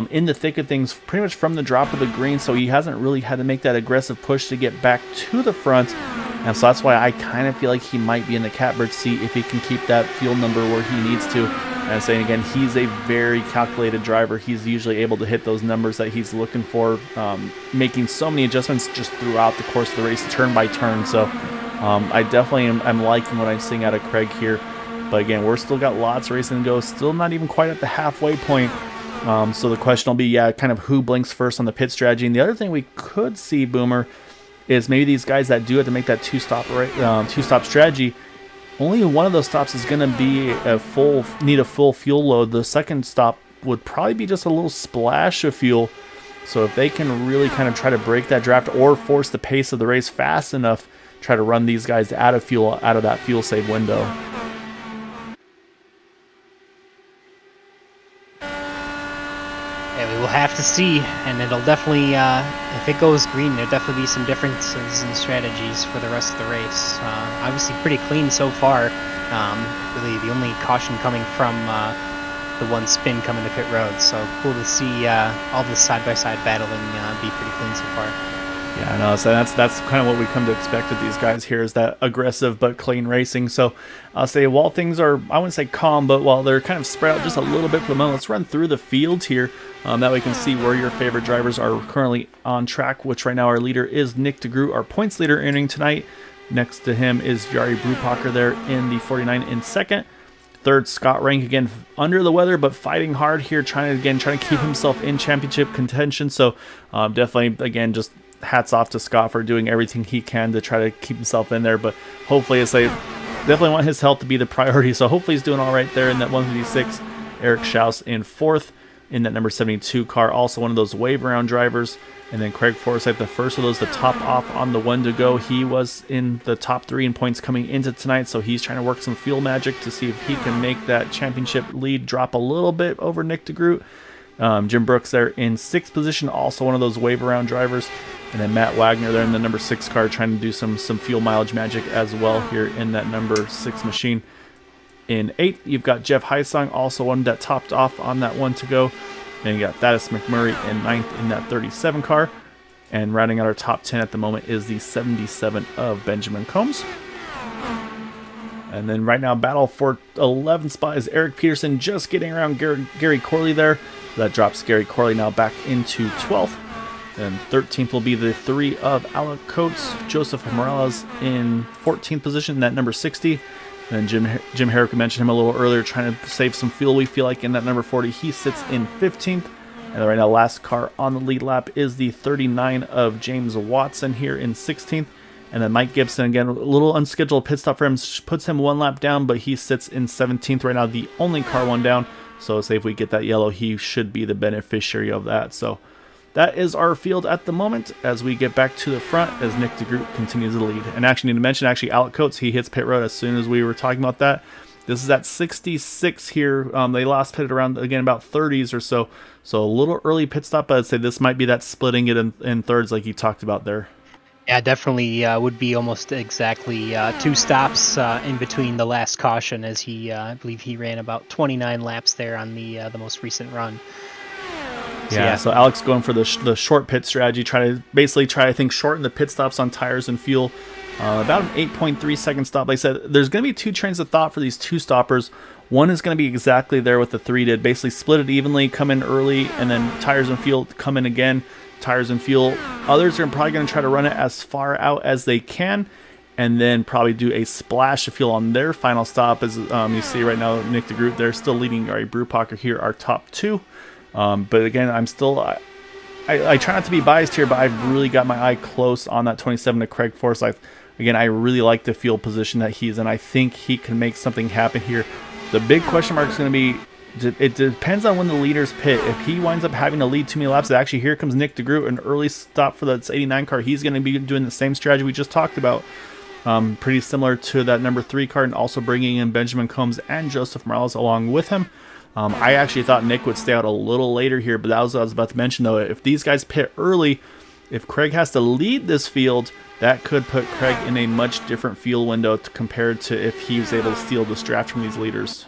in the thick of things pretty much from the drop of the green. So he hasn't really had to make that aggressive push to get back to the front. And so that's why I kind of feel like he might be in the catbird seat if he can keep that fuel number where he needs to. And I'm saying again, he's a very calculated driver. He's usually able to hit those numbers that he's looking for, making so many adjustments just throughout the course of the race, turn by turn. So I definitely am liking what I'm seeing out of Craig here. But again, we're still got lots of racing to go. Still not even quite at the halfway point. So the question will be, yeah, kind of who blinks first on the pit strategy. And the other thing we could see, Boomer, is maybe these guys that do have to make that two-stop strategy, only one of those stops is going to be need a full fuel load. The second stop would probably be just a little splash of fuel. So if they can really kind of try to break that draft or force the pace of the race fast enough, try to run these guys out of that fuel save window. Yeah, we will have to see, and it'll definitely, if it goes green, there'll definitely be some differences in strategies for the rest of the race. Obviously pretty clean so far. Really the only caution coming from the one spin coming to pit road. So cool to see all this side-by-side battling be pretty clean so far. Yeah, I know. So that's kind of what we come to expect with these guys here, is that aggressive but clean racing. So I'll say, while things are, I wouldn't say calm, but while they're kind of spread out just a little bit for the moment, let's run through the field here. That way we can see where your favorite drivers are currently on track, which right now our leader is Nick DeGroot, our points leader entering tonight. Next to him is Jari Brupacher there in the 49 in second. Third, Scott Rank, again under the weather but fighting hard here, trying to keep himself in championship contention. So definitely, again, just hats off to Scott for doing everything he can to try to keep himself in there. But hopefully, as I definitely want his health to be the priority, so hopefully he's doing all right there in that 156. Eric Schaus in fourth in that number 72 car, also one of those wave around drivers. And then Craig Forsyth, the first of those to top off on the one to go. He was in the top 3 in points coming into tonight, so he's trying to work some fuel magic to see if he can make that championship lead drop a little bit over Nick DeGroot. Jim Brooks there in 6th position, also one of those wave around drivers. And then Matt Wagner there in the number 6 car, trying to do some fuel mileage magic as well here in that number 6 machine. In 8th, you've got Jeff Heisong, also one that topped off on that one to go. Then you got Thaddeus McMurray in 9th in that 37 car. And rounding out our top 10 at the moment is the 77 of Benjamin Combs. And then right now, battle for 11th spot is Eric Peterson, just getting around Gary Corley there. That drops Gary Corley now back into 12th. And 13th will be the 3 of Alec Coates. Joseph Morales in 14th position, that number 60. And then Jim Herrick, mentioned him a little earlier, trying to save some fuel, we feel like, in that number 40. He sits in 15th. And right now, last car on the lead lap is the 39 of James Watson here in 16th. And then Mike Gibson, again, a little unscheduled pit stop for him, puts him 1 lap down, but he sits in 17th right now, the only car 1 down. So say if we get that yellow, he should be the beneficiary of that. So that is our field at the moment as we get back to the front as Nick DeGroot continues to lead. And actually need to mention, Alec Coates, he hits pit road as soon as we were talking about that. This is at 66 here. They last pitted around, again, about 30s or so. So a little early pit stop, but I'd say this might be that splitting it in thirds like you talked about there. Yeah, definitely would be almost exactly 2 stops in between the last caution, as he, I believe he ran about 29 laps there on the most recent run. So Alex going for the short pit strategy, try to, I think, shorten the pit stops on tires and fuel. About an 8.3 second stop. Like I said, there's going to be 2 trains of thought for these 2 stoppers. One is going to be exactly there with the 3 did, basically split it evenly, come in early, and then tires and fuel come in again. Tires and fuel. Others are probably going to try to run it as far out as they can, and then probably do a splash of fuel on their final stop. As you see right now, Nick DeGroot, they're still leading. All right, Brupacher here, our top 2. But again, I'm still, I try not to be biased here, but I've really got my eye close on that 27 to Craig Forsyth. again, I really like the field position that he's in. I think he can make something happen here. The big question mark is going to be, it depends on when the leaders pit. If he winds up having to lead too many laps, actually here comes Nick DeGroot, an early stop for that 89 car. He's going to be doing the same strategy we just talked about. Pretty similar to that number 3 car, and also bringing in Benjamin Combs and Joseph Morales along with him. I actually thought Nick would stay out a little later here, but that was what I was about to mention though. If these guys pit early, if Craig has to lead this field, that could put Craig in a much different field window compared to if he was able to steal this draft from these leaders.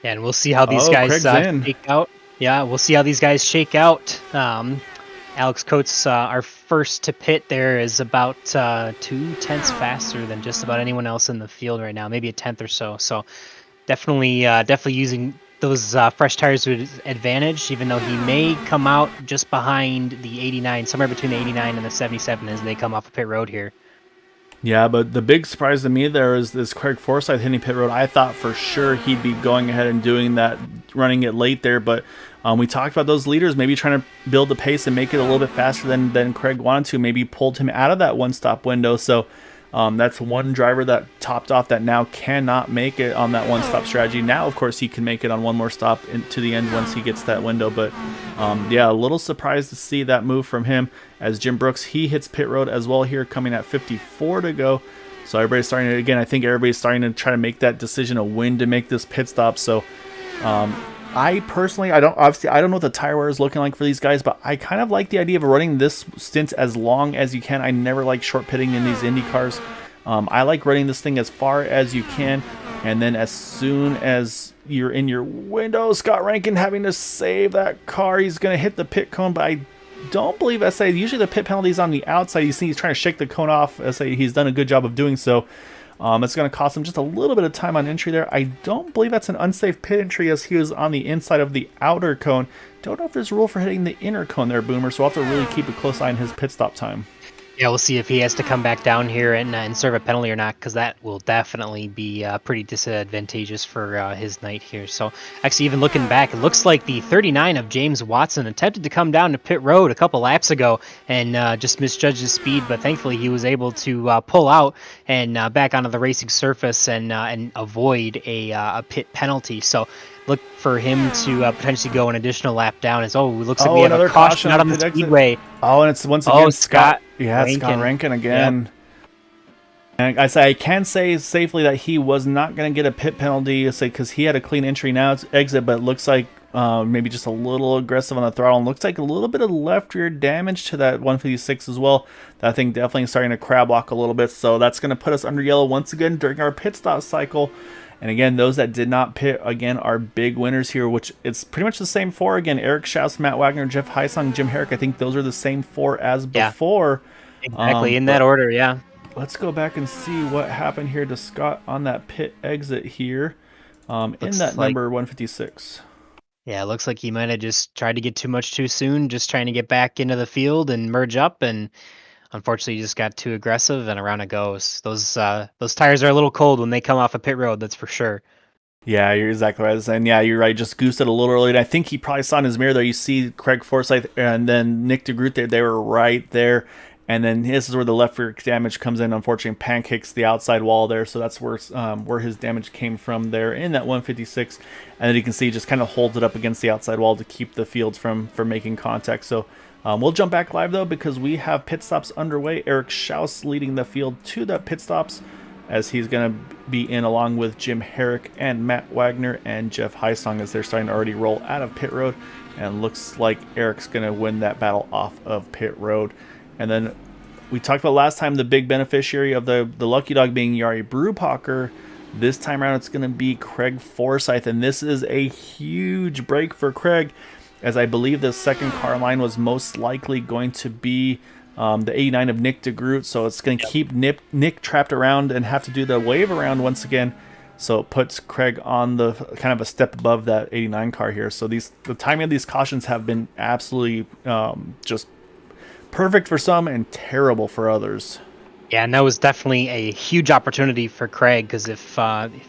And we'll see how these guys shake out. Yeah, we'll see how these guys shake out. Alex Coates, our first to pit there, is about 2 tenths faster than just about anyone else in the field right now, maybe a tenth or so. So definitely using those fresh tires to his advantage, even though he may come out just behind the 89, somewhere between the 89 and the 77 as they come off of pit road here. Yeah, but the big surprise to me there is this Craig Forsyth hitting pit road. I thought for sure he'd be going ahead and doing that, running it late there, but we talked about those leaders maybe trying to build the pace and make it a little bit faster than Craig wanted to, maybe pulled him out of that one-stop window. So that's one driver that topped off that now cannot make it on that one-stop strategy. Now, of course, he can make it on one more stop to the end once he gets that window. But yeah, a little surprised to see that move from him, as Jim Brooks, he hits pit road as well here, coming at 54 to go. So everybody's starting to, again, I think everybody's starting to try to make that decision of when to make this pit stop. So I personally, I don't know what the tire wear is looking like for these guys, but I kind of like the idea of running this stint as long as you can. I never like short pitting in these Indy cars. I like running this thing as far as you can, and then as soon as you're in your window, Scott Rankin having to save that car, he's going to hit the pit cone, but I don't believe SA, usually the pit penalty is on the outside. You see he's trying to shake the cone off. SA, he's done a good job of doing so. It's going to cost him just a little bit of time on entry there. I don't believe that's an unsafe pit entry, as he was on the inside of the outer cone. Don't know if there's a rule for hitting the inner cone there, Boomer, so we'll have to really keep a close eye on his pit stop time. Yeah, we'll see if he has to come back down here and serve a penalty or not, because that will definitely be pretty disadvantageous for his night here. So actually, even looking back, it looks like the 39 of James Watson attempted to come down to pit road a couple laps ago and just misjudged his speed, but thankfully he was able to pull out and back onto the racing surface and avoid a pit penalty. So look for him to potentially go an additional lap down. It looks like we have a caution out on the speedway. Oh, and it's once again Scott. Yeah, Rankin. Scott Rankin again. Yep. And I can say safely that he was not going to get a pit penalty, because he had a clean entry now exit, but it looks like maybe just a little aggressive on the throttle, and looks like a little bit of left rear damage to that 156 as well. That thing definitely starting to crab walk a little bit, so that's going to put us under yellow once again during our pit stop cycle. And again, those that did not pit, again, are big winners here, which it's pretty much the same 4. Again, Eric Schaus, Matt Wagner, Jeff Heisung, Jim Herrick. I think those are the same 4 as before. Exactly, in that order, yeah. Let's go back and see what happened here to Scott on that pit exit here in that number 156. Yeah, it looks like he might have just tried to get too much too soon, just trying to get back into the field and merge up, and unfortunately, he just got too aggressive, and around it goes. Those tires are a little cold when they come off a pit road, that's for sure. Yeah, you're exactly right. And yeah, you're right. Just goosed it a little early. And I think he probably saw in his mirror there. You see Craig Forsyth and then Nick DeGroot there. They were right there. And then this is where the left rear damage comes in. Unfortunately, pancakes the outside wall there. So that's where his damage came from there in that 156. And then you can see he just kind of holds it up against the outside wall to keep the fields from making contact. So we'll jump back live, though, because we have pit stops underway. Eric Schaus leading the field to the pit stops, as he's going to be in along with Jim Herrick and Matt Wagner and Jeff Heisung, as they're starting to already roll out of pit road. And looks like Eric's going to win that battle off of pit road. And then we talked about last time the big beneficiary of the lucky dog being Jari Brubacher. This time around it's going to be Craig Forsyth, and this is a huge break for Craig, as I believe the second car line was most likely going to be the 89 of Nick DeGroot. So it's going to keep Nick trapped around and have to do the wave around once again. So it puts Craig on the kind of a step above that 89 car here. So the timing of these cautions have been absolutely just perfect for some and terrible for others. Yeah, and that was definitely a huge opportunity for Craig, because if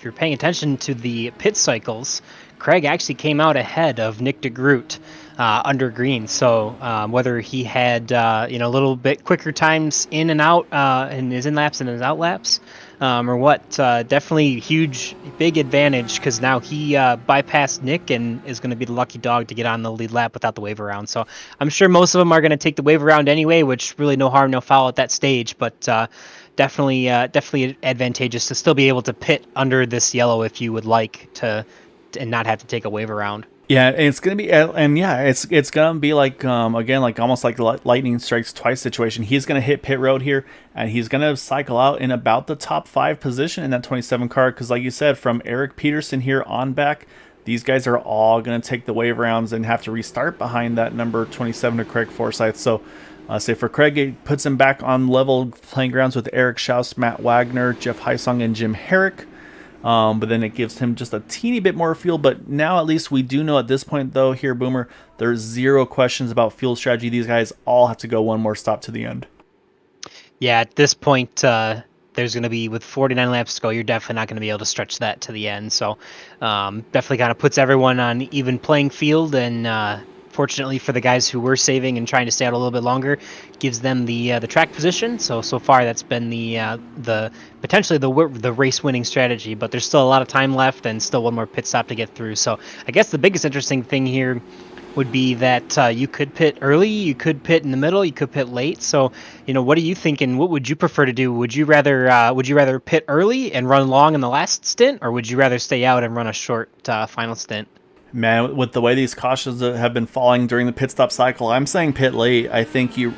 you're paying attention to the pit cycles, Craig actually came out ahead of Nick DeGroot under green. So whether he had a little bit quicker times in and out in his in laps and his out laps, or what, definitely huge, big advantage, because now he bypassed Nick and is going to be the lucky dog to get on the lead lap without the wave around. So I'm sure most of them are going to take the wave around anyway, which really no harm, no foul at that stage. But definitely advantageous to still be able to pit under this yellow if you would like to, and not have to take a wave around. Yeah, it's gonna be, and yeah, it's gonna be like again, like almost like the lightning strikes twice situation. He's gonna hit pit road here, and he's gonna cycle out in about the top 5 position in that 27 car, because like you said, from Eric Peterson here on back, these guys are all gonna take the wave rounds and have to restart behind that number 27 to Craig Forsyth. So say for Craig, it puts him back on level playing grounds with Eric Schaus, Matt Wagner, Jeff Heisong, and Jim Herrick. But then it gives him just a teeny bit more fuel. But now at least we do know at this point, though, here, Boomer, there's 0 questions about fuel strategy. These guys all have to go one more stop to the end. Yeah, at this point, there's going to be, with 49 laps to go, you're definitely not going to be able to stretch that to the end. So definitely kind of puts everyone on even playing field, and fortunately for the guys who were saving and trying to stay out a little bit longer, gives them the track position. So far that's been the potentially the race winning strategy, but there's still a lot of time left and still one more pit stop to get through. So I guess the biggest interesting thing here would be that you could pit early, you could pit in the middle, you could pit late. So what are you thinking? What would you prefer to do? Would you rather pit early and run long in the last stint, or would you rather stay out and run a short final stint? Man, with the way these cautions have been falling during the pit stop cycle, I'm saying pit late. I think you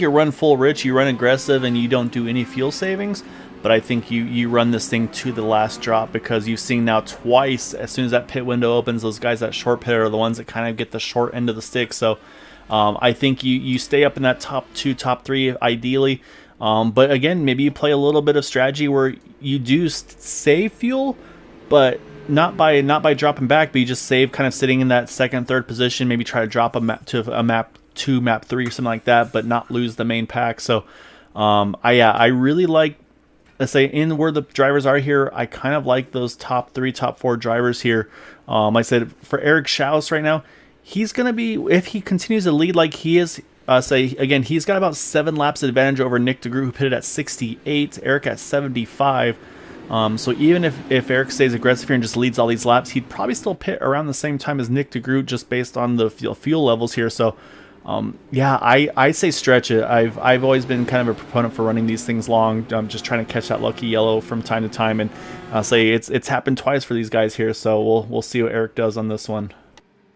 run full rich, you run aggressive, and you don't do any fuel savings. But I think you run this thing to the last drop, because you've seen now twice, as soon as that pit window opens, those guys that short pit are the ones that kind of get the short end of the stick. So I think you stay up in that top 2, top 3 ideally. But again, maybe you play a little bit of strategy where you do save fuel, but not by dropping back, but you just save kind of sitting in that 2nd, 3rd position, maybe try to drop a map to a map 2, map 3, something like that, but not lose the main pack. So I really like, let's say, in where the drivers are here, I kind of like those top 3, top 4 drivers here. I said for Eric Schaus right now, he's going to be, if he continues to lead like he is, say again, he's got about 7 laps advantage over Nick DeGroot, who pitted at 68, Eric at 75. So even if Eric stays aggressive here and just leads all these laps, he'd probably still pit around the same time as Nick DeGroot, just based on the fuel levels here. So yeah, I say stretch it. I've always been kind of a proponent for running these things long. I'm just trying to catch that lucky yellow from time to time, and I'll say it's happened twice for these guys here. So we'll see what Eric does on this one.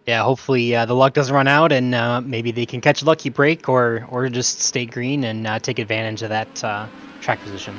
Yeah, hopefully the luck doesn't run out, and maybe they can catch a lucky break, or just stay green and take advantage of that track position.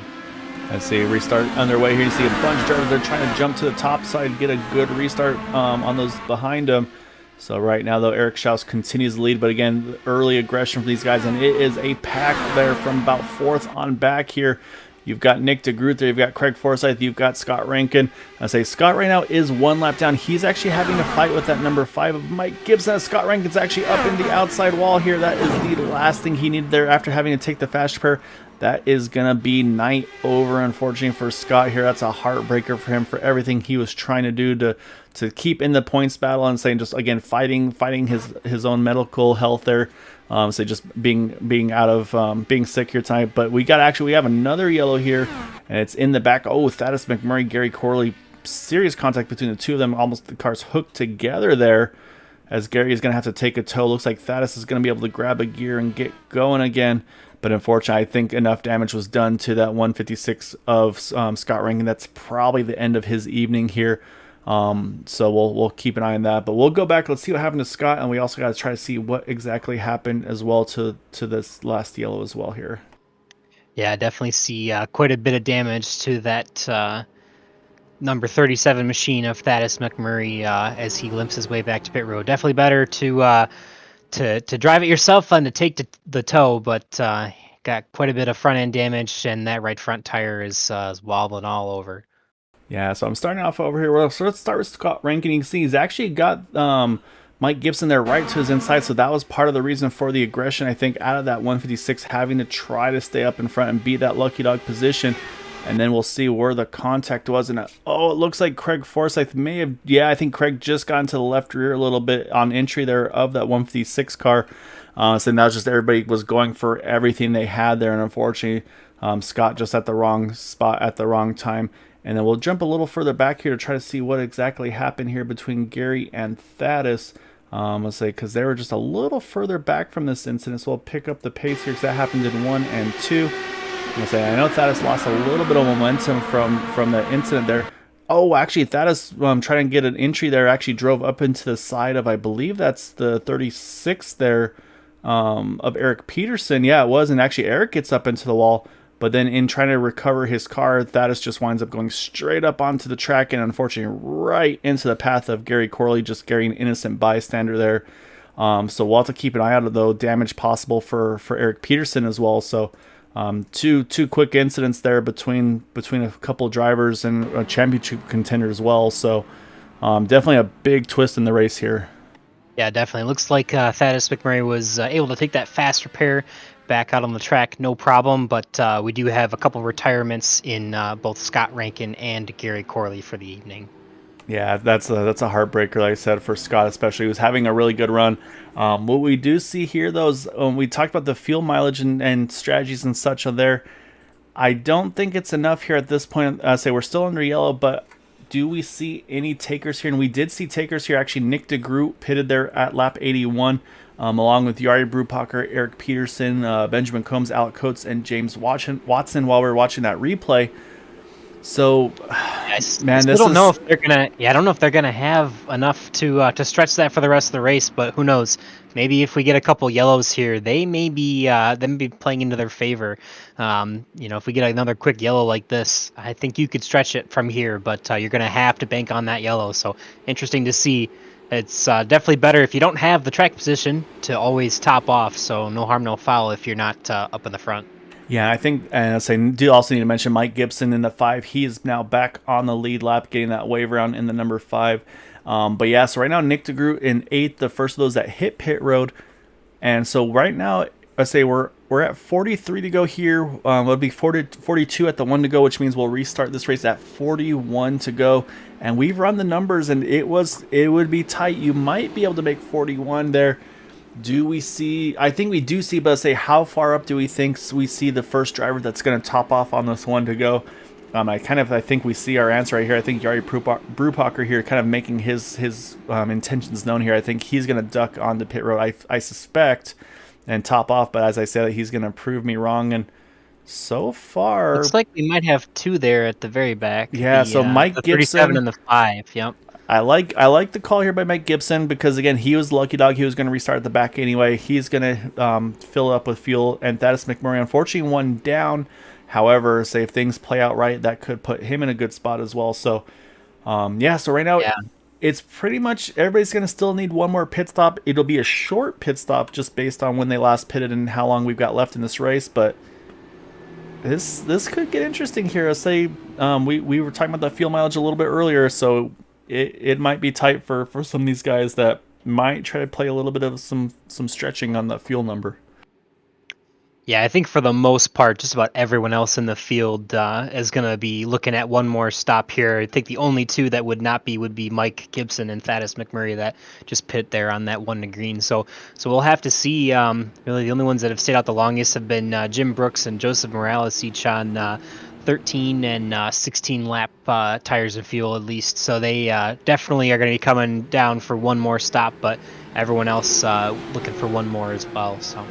Let's see, restart underway here. You see a bunch of drivers, they're trying to jump to the top side, get a good restart on those behind them. So right now, though, Eric Schaus continues to lead, but again, early aggression for these guys, and it is a pack there from about 4th on back here. You've got Nick DeGroot there, you've got Craig Forsyth, you've got Scott Rankin. I say Scott right now is 1 lap down. He's actually having to fight with that number 5 of Mike Gibson. Scott Rankin's actually up in the outside wall here. That is the last thing he needed there after having to take the fast repair. That is going to be night over, unfortunately, for Scott here. That's a heartbreaker for him, for everything he was trying to do to keep in the points battle, and saying just, again, fighting his own medical health there. So just being out of being sick here tonight. But we have another yellow here, and it's in the back. Oh, Thaddeus McMurray, Gary Corley, serious contact between the two of them. Almost the cars hooked together there, as Gary is going to have to take a tow. Looks like Thaddeus is going to be able to grab a gear and get going again. But unfortunately, I think enough damage was done to that 156 of Scott Rankin. That's probably the end of his evening here. So we'll keep an eye on that. But we'll go back. Let's see what happened to Scott. And we also got to try to see what exactly happened as well to this last yellow as well here. Yeah, I definitely see quite a bit of damage to that number 37 machine of Thaddeus McMurray as he limps his way back to pit road. Definitely better to drive it yourself than to take the tow, but got quite a bit of front end damage, and that right front tire is wobbling all over. Yeah, so I'm starting off over here. So let's start with Scott Rankin. You can see he's actually got Mike Gibson there right to his inside, so that was part of the reason for the aggression, I think, out of that 156, having to try to stay up in front and beat that lucky dog position. and then we'll see where the contact was. And oh, it looks like Craig Forsyth may have, yeah, I think Craig just got into the left rear a little bit on entry there of that 156 car. So now just everybody was going for everything they had there, and unfortunately, Scott just at the wrong spot at the wrong time. And then we'll jump a little further back here to try to see what exactly happened here between Gary and Thaddeus. Let's say because they were just a little further back from this incident, so we'll pick up the pace here because that happened in 1 and 2. I know Thaddeus lost a little bit of momentum from the incident there. Oh, actually, Thaddeus trying to get an entry there actually drove up into the side of, I believe that's the 36 there of Eric Peterson. Yeah, it was, and actually Eric gets up into the wall, but then in trying to recover his car, Thaddeus just winds up going straight up onto the track and unfortunately right into the path of Gary Corley, just Gary, an innocent bystander there. So we'll have to keep an eye out, though, damage possible for Eric Peterson as well. So two quick incidents there between a couple of drivers and a championship contender as well. So definitely a big twist in the race here. Yeah, definitely. Looks like Thaddeus McMurray was able to take that fast repair back out on the track, no problem. But we do have a couple retirements in both Scott Rankin and Gary Corley for the evening. Yeah, that's a heartbreaker, like I said, for Scott especially. He was having a really good run. What we do see here, though, is we talked about the fuel mileage and strategies and such on there. I don't think it's enough here at this point. Say we're still under yellow, but do we see any takers here? And we did see takers here. Actually, Nick DeGroot pitted there at lap 81, along with Yari Brupacher, Eric Peterson, Benjamin Combs, Alec Coates, and James Watson while we were watching that replay. So, man, I don't know if they're gonna. Yeah, I don't know if they're gonna have enough to stretch that for the rest of the race. But who knows? Maybe if we get a couple yellows here, they may be playing into their favor. If we get another quick yellow like this, I think you could stretch it from here. But you're gonna have to bank on that yellow. So interesting to see. It's definitely better if you don't have the track position to always top off. So no harm, no foul if you're not up in the front. Yeah, I think, and I do also need to mention Mike Gibson in the 5. He is now back on the lead lap, getting that wave around in the number 5. But yeah, so right now Nick DeGroot in 8th, the first of those that hit pit road. And so right now, let's say we're at 43 to go here. It'll be 42 at the 1 to go, which means we'll restart this race at 41 to go. And we've run the numbers, and it would be tight. You might be able to make 41 there. Do we see? I think we do see, but say how far up do we think we see the first driver that's going to top off on this 1 to go? I think we see our answer right here. I think Yari Brupacher here kind of making his intentions known here. I think he's going to duck on the pit road, I suspect, and top off. But as I said, he's going to prove me wrong. And so far, looks like we might have 2 there at the very back. Yeah, so Mike the Gibson 37 and the 5. Yep. I like the call here by Mike Gibson because, again, he was the lucky dog. He was going to restart at the back anyway. He's going to fill up with fuel. And Thaddeus McMurray, unfortunately, 1 down. However, say if things play out right, that could put him in a good spot as well. So, so right now, it's pretty much everybody's going to still need 1 more pit stop. It'll be a short pit stop just based on when they last pitted and how long we've got left in this race. But this could get interesting here. Let's say we were talking about the fuel mileage a little bit earlier, so it might be tight for some of these guys that might try to play a little bit of some stretching on the fuel number. Yeah, I think for the most part, just about everyone else in the field is going to be looking at 1 more stop here. I think the only 2 that would not would be Mike Gibson and Thaddeus McMurray that just pit there on that 1 to green. So we'll have to see. Really, the only ones that have stayed out the longest have been Jim Brooks and Joseph Morales, each on 13 and 16 lap tires and fuel at least. So they definitely are going to be coming down for 1 more stop, but everyone else looking for 1 more as well. So.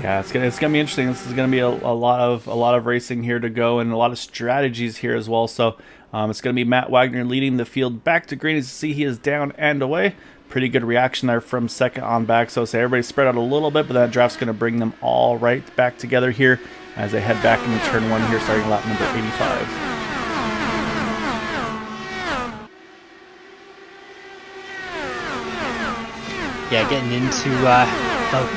Yeah, it's gonna be interesting. This is gonna be a lot of racing here to go and a lot of strategies here as well. So it's gonna be Matt Wagner leading the field back to green. As you see, he is down and away. Pretty good reaction there from second on back. So say everybody spread out a little bit, but that draft's gonna bring them all right back together here as they head back into turn 1 here, starting lap number 85. Yeah, getting into the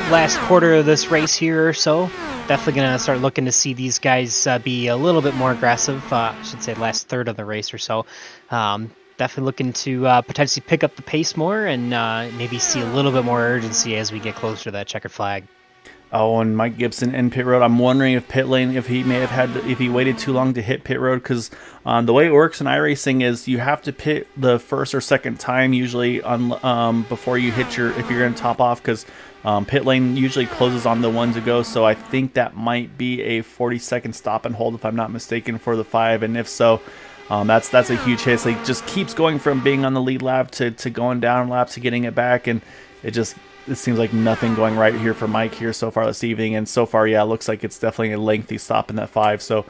last quarter of this race here or so. Definitely going to start looking to see these guys be a little bit more aggressive. I should say last third of the race or so. Definitely looking to potentially pick up the pace more and maybe see a little bit more urgency as we get closer to that checkered flag. Oh, and Mike Gibson in pit road. I'm wondering if pit lane, if he may have had, if he waited too long to hit pit road, because the way it works in iRacing is you have to pit the first or second time usually on before you hit your, if you're going to top off, because pit lane usually closes on the one to go. So I think that might be a 40-second stop and hold if I'm not mistaken for the 5, and if so, that's a huge hit. So he just keeps going from being on the lead lap to going down lap to getting it back, and it seems like nothing going right here for Mike here so far this evening. And so far, yeah, it looks like it's definitely a lengthy stop in that 5. So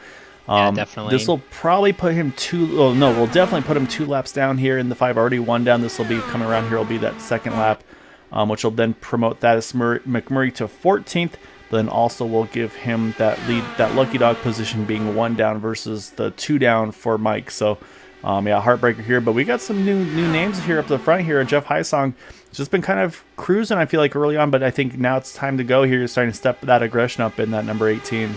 Yeah, definitely. this will probably put him we'll definitely put him 2 laps down here in the 5. Already 1 down. This will be coming around here. Will be that second lap, which will then promote Thaddeus McMurray to 14th. But then also will give him that lead, that lucky dog position being 1 down versus the 2 down for Mike. So yeah, heartbreaker here. But we got some new names here up the front here. Jeff Hysong just been kind of cruising, I feel like, early on, but I think now it's time to go here. You're starting to step that aggression up in that number 18.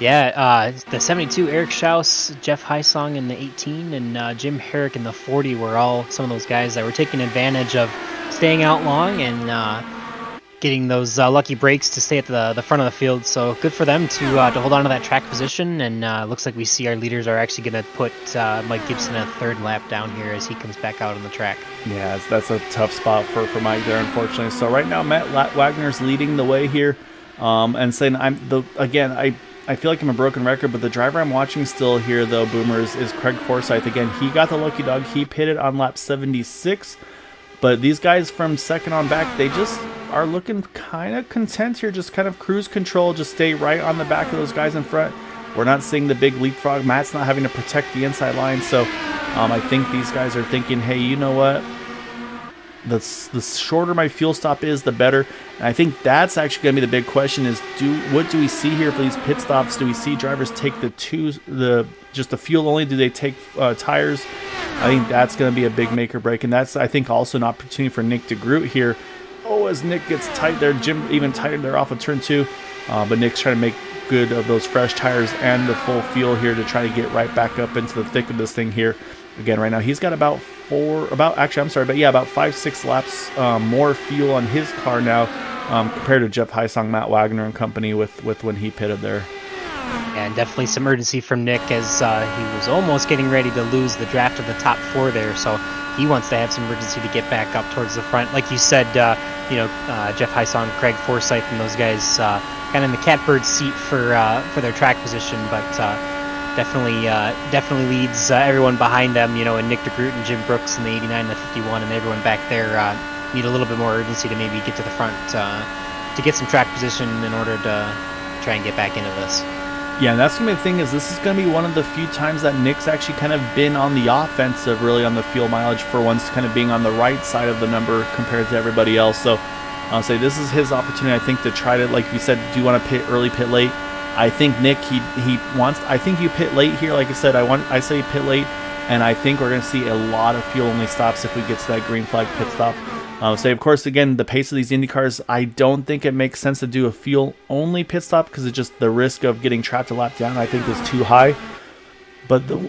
Yeah, the 72, Eric Schaus, Jeff Hysong in the 18, and Jim Herrick in the 40 were all some of those guys that were taking advantage of staying out long and getting those lucky breaks to stay at the front of the field. So good for them to hold on to that track position, and looks like we see our leaders are actually going to put Mike Gibson a 3rd lap down here as he comes back out on the track. Yeah, that's a tough spot for Mike there, unfortunately. So right now, Matt Wagner's leading the way here, and saying I feel like I'm a broken record, but the driver I'm watching still here, though, Boomers, is Craig Forsyth. Again, he got the lucky dog. He pitted on lap 76. But these guys from second on back, they just are looking kind of content here, just kind of cruise control, just stay right on the back of those guys in front. We're not seeing the big leapfrog. Matt's not having to protect the inside line. So I think these guys are thinking, hey, you know what? The shorter my fuel stop is, the better. And I think that's actually going to be the big question is, what do we see here for these pit stops? Do we see drivers take just the fuel only? Do they take tires? I think that's going to be a big make or break. And that's, I think, also an opportunity for Nick DeGroot here. Oh, as Nick gets tight there, Jim even tighter there off of turn 2. But Nick's trying to make good of those fresh tires and the full fuel here to try to get right back up into the thick of this thing here. Again, right now he's got about 5-6 laps more fuel on his car now compared to Jeff Hysong, Matt Wagner and company with when he pitted there. And definitely some urgency from Nick as he was almost getting ready to lose the draft of the top 4 there. So he wants to have some urgency to get back up towards the front. Like you said, Jeff Hysong, Craig Forsyth, and those guys kind of in the catbird seat for their track position, but definitely leads everyone behind them. And Nick DeGroot and Jim Brooks in the 89 and the 51, and everyone back there need a little bit more urgency to maybe get to the front to get some track position in order to try and get back into this. Yeah, and that's going to be the thing is this is going to be one of the few times that Nick's actually kind of been on the offensive, really on the fuel mileage for once, kind of being on the right side of the number compared to everybody else. So I'll say this is his opportunity, I think, to try to, like you said, do you want to pit early, pit late? I think Nick, he wants. I think you pit late here. Like I said, I say pit late, and I think we're going to see a lot of fuel only stops if we get to that green flag pit stop. So of course, again, the pace of these Indy cars, I don't think it makes sense to do a fuel only pit stop because it's just the risk of getting trapped a lap down, I think, is too high. But as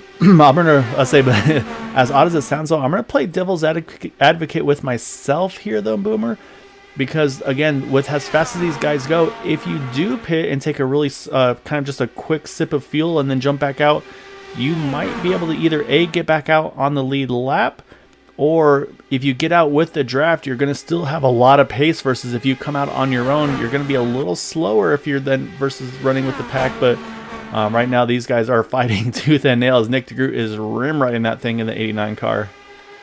odd as it sounds, though, I'm gonna play devil's advocate with myself here, though, Boomer. Because again, with as fast as these guys go, if you do pit and take a really kind of just a quick sip of fuel and then jump back out, you might be able to either get back out on the lead lap, or if you get out with the draft, you're going to still have a lot of pace versus if you come out on your own, you're going to be a little slower if you're then versus running with the pack. But right now, these guys are fighting tooth and nail as Nick DeGroot is rim riding that thing in the 89 car.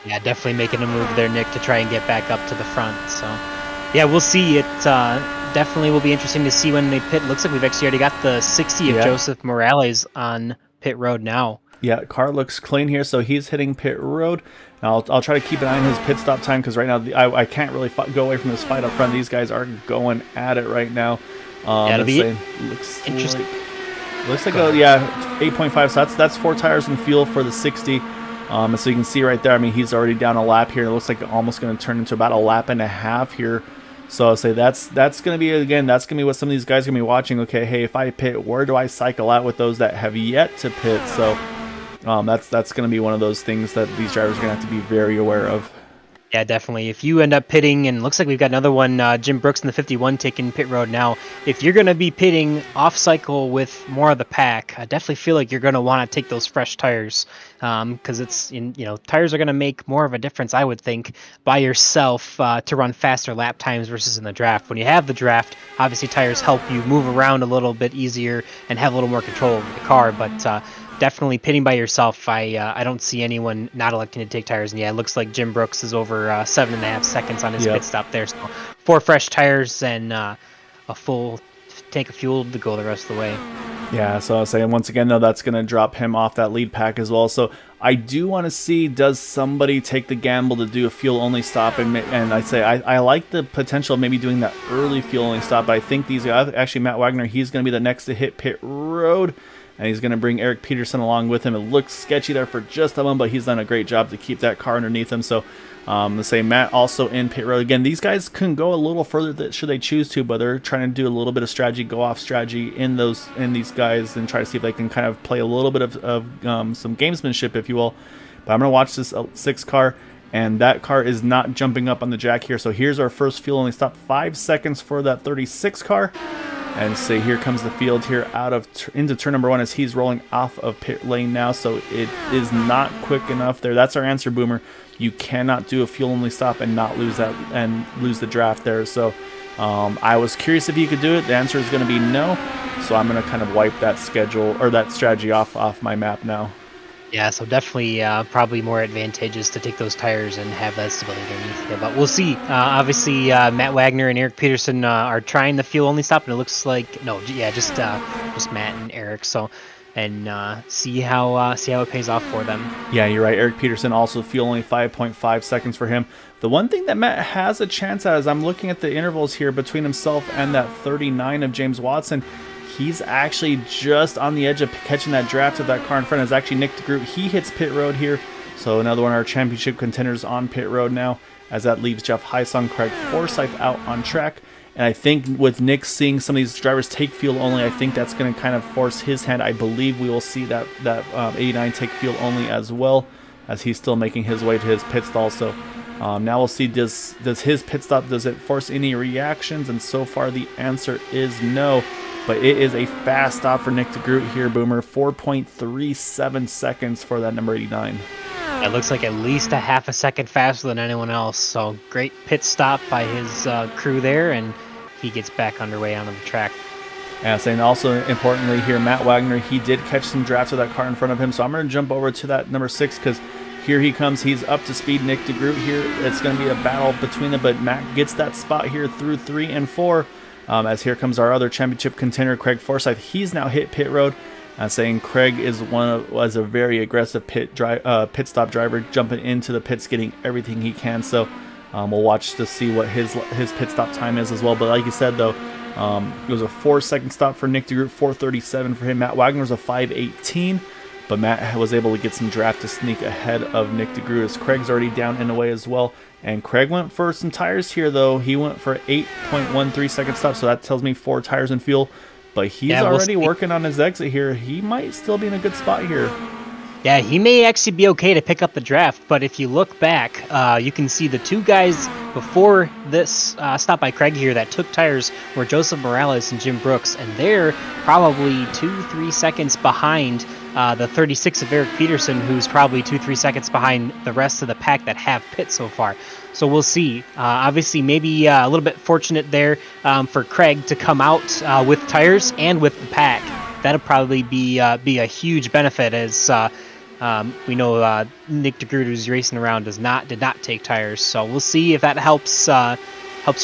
Yeah, definitely making a move there, Nick, to try and get back up to the front. So yeah, we'll see. It definitely will be interesting to see when they pit. Looks like we've actually already got the 60 of Joseph Morales on pit road now. Yeah, car looks clean here, so he's hitting pit road. Now, I'll try to keep an eye on his pit stop time because right now I can't really go away from this fight up front. These guys are going at it right now. It'll be looks interesting. Looks like 8.5. So that's 4 tires and fuel for the 60. And so you can see right there. I mean, he's already down a lap here. It looks like almost going to turn into about a lap and a half here. So I'll say that's going to be, again, that's going to be what some of these guys are going to be watching. Okay, hey, if I pit, where do I cycle out with those that have yet to pit? So that's going to be one of those things that these drivers are going to have to be very aware of. Yeah, definitely. If you end up pitting, and looks like we've got another one, Jim Brooks in the 51 taking pit road now. If you're going to be pitting off cycle with more of the pack, I definitely feel like you're going to want to take those fresh tires, because tires are going to make more of a difference, I would think, by yourself to run faster lap times versus in the draft. When you have the draft, obviously tires help you move around a little bit easier and have a little more control over the car, but definitely pitting by yourself. I don't see anyone not electing to take tires. And yeah, it looks like Jim Brooks is over 7.5 seconds on his pit stop there. So 4 fresh tires and a full tank of fuel to go the rest of the way. Yeah, so I was saying once again though, that's going to drop him off that lead pack as well. So I do want to see, does somebody take the gamble to do a fuel only stop? And I like the potential of maybe doing that early fuel only stop. But I think these guys, actually Matt Wagner, he's going to be the next to hit pit road. And he's going to bring Eric Peterson along with him. It looks sketchy there for just a moment, but he's done a great job to keep that car underneath him. So let's say Matt also in pit road. Again, these guys can go a little further should they choose to, but they're trying to do a little bit of strategy, go off strategy in these guys and try to see if they can kind of play a little bit of some gamesmanship, if you will. But I'm going to watch this 6 car, and that car is not jumping up on the jack here. So here's our first fuel only stop, 5 seconds for that 36 car. And say here comes the field here into turn number 1 as he's rolling off of pit lane now. So it is not quick enough there. That's our answer, Boomer. You cannot do a fuel only stop and not lose that and lose the draft there. So I was curious if you could do it. The answer is going to be no. So I'm going to kind of wipe that schedule or that strategy off my map now. Yeah, so definitely probably more advantageous to take those tires and have that stability underneath you. But we'll see. Obviously, Matt Wagner and Eric Peterson are trying the fuel only stop, and it looks like just Matt and Eric. So, and see how it pays off for them. Yeah, you're right. Eric Peterson also fuel only 5.5 seconds for him. The one thing that Matt has a chance at is I'm looking at the intervals here between himself and that 39 of James Watson. He's actually just on the edge of catching that draft of that car in front. Is actually Nick DeGroot. He hits pit road here. So another one of our championship contenders on pit road now, as that leaves Jeff Heisong, Craig Forsyth out on track. And I think with Nick seeing some of these drivers take fuel only, I think that's going to kind of force his hand. I believe we will see that 89 take fuel only as well, as he's still making his way to his pit stall. So now we'll see, does his pit stop, does it force any reactions? And so far the answer is no. But it is a fast stop for Nick DeGroot here, Boomer. 4.37 seconds for that number 89. It looks like at least a half a second faster than anyone else. So great pit stop by his crew there, and he gets back underway onto the track. Yeah, and also importantly here, Matt Wagner, he did catch some drafts of that car in front of him. So I'm going to jump over to that number 6 because here he comes. He's up to speed. Nick DeGroot here. It's going to be a battle between them, but Matt gets that spot here through 3 and 4. As here comes our other championship contender, Craig Forsyth. He's now hit pit road, saying Craig was a very aggressive pit stop driver, jumping into the pits, getting everything he can. So we'll watch to see what his pit stop time is as well. But like you said, though, it was a 4-second stop for Nick DeGroot, 4:37 for him. Matt Wagner was a 5:18, but Matt was able to get some draft to sneak ahead of Nick DeGroot, as Craig's already down and away as well. And Craig went for some tires here, though. He went for 8.13 second stop, so that tells me 4 tires and fuel. But he's already working on his exit here. He might still be in a good spot here. Yeah, he may actually be okay to pick up the draft, but if you look back, you can see the 2 guys before this stop by Craig here that took tires were Joseph Morales and Jim Brooks, and they're probably 2-3 seconds behind the 36 of Eric Peterson, who's probably 2-3 seconds behind the rest of the pack that have pit so far. So we'll see. Obviously, maybe a little bit fortunate there for Craig to come out with tires and with the pack. That'll probably be a huge benefit, as we know Nick DeGroot, who's racing around, did not take tires. So we'll see if that helps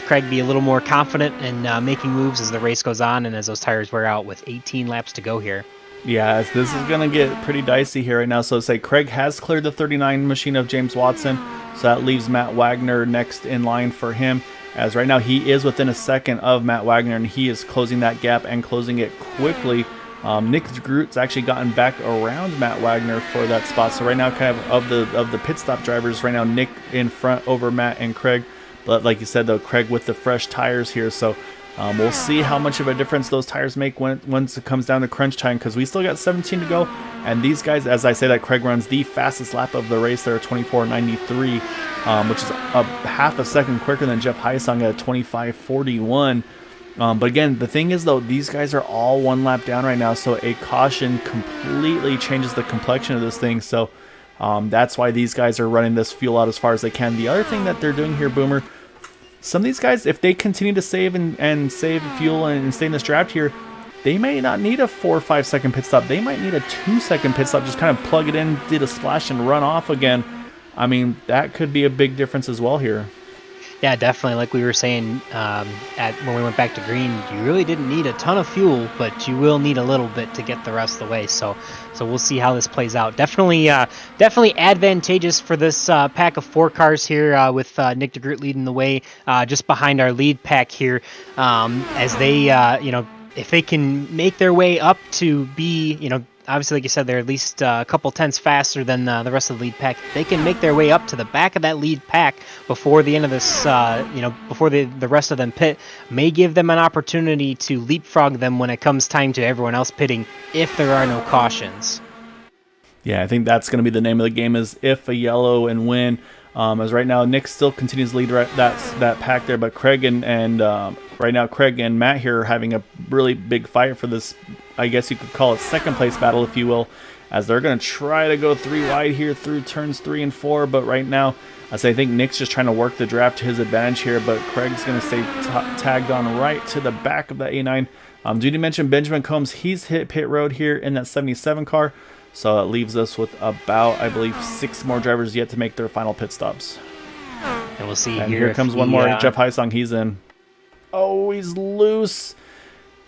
Craig be a little more confident in making moves as the race goes on and as those tires wear out with 18 laps to go here. Yeah, this is going to get pretty dicey here right now. So say Craig has cleared the 39 machine of James Watson, so that leaves Matt Wagner next in line for him, as right now he is within a second of Matt Wagner, and he is closing that gap and closing it quickly. Nick DeGroot's actually gotten back around Matt Wagner for that spot. So right now, kind of the pit stop drivers, right now Nick in front over Matt and Craig. But like you said, though, Craig with the fresh tires here. So We'll see how much of a difference those tires make once it comes down to crunch time, because we still got 17 to go. And these guys, as I say that, Craig runs the fastest lap of the race there at 24.93, which is a half a second quicker than Jeff Heisong at 25.41. But again, the thing is, though, these guys are all one lap down right now, so a caution completely changes the complexion of this thing. So that's why these guys are running this fuel out as far as they can. The other thing that they're doing here, Boomer, some of these guys, if they continue to save and save fuel and stay in this draft here, they may not need a 4 or 5 second pit stop. They might need a 2-second pit stop. Just kind of plug it in, did a splash, and run off again. I mean, that could be a big difference as well here. Yeah, definitely. Like we were saying when we went back to green, you really didn't need a ton of fuel, but you will need a little bit to get the rest of the way. So we'll see how this plays out. Definitely advantageous for this pack of 4 cars here with Nick DeGroot leading the way just behind our lead pack here, as they, if they can make their way up to be, obviously, like you said, they're at least a couple tenths faster than the rest of the lead pack. They can make their way up to the back of that lead pack before the end of this, before the rest of them pit, may give them an opportunity to leapfrog them when it comes time to everyone else pitting, if there are no cautions. Yeah, I think that's going to be the name of the game, is if a yellow and win. As right now, Nick still continues to lead that pack there, but Craig and right now Craig and Matt here are having a really big fight for this. I guess you could call it second place battle, if you will, as they're going to try to go 3 wide here through turns 3 and 4. But right now, I think Nick's just trying to work the draft to his advantage here, but Craig's going to stay tagged on right to the back of the A9. Duty mentioned Benjamin Combs. He's hit pit road here in that 77 car. So that leaves us with about, I believe, 6 more drivers yet to make their final pit stops. And we'll see. And here comes one more. Jeff Heisong, he's in. Oh, he's loose.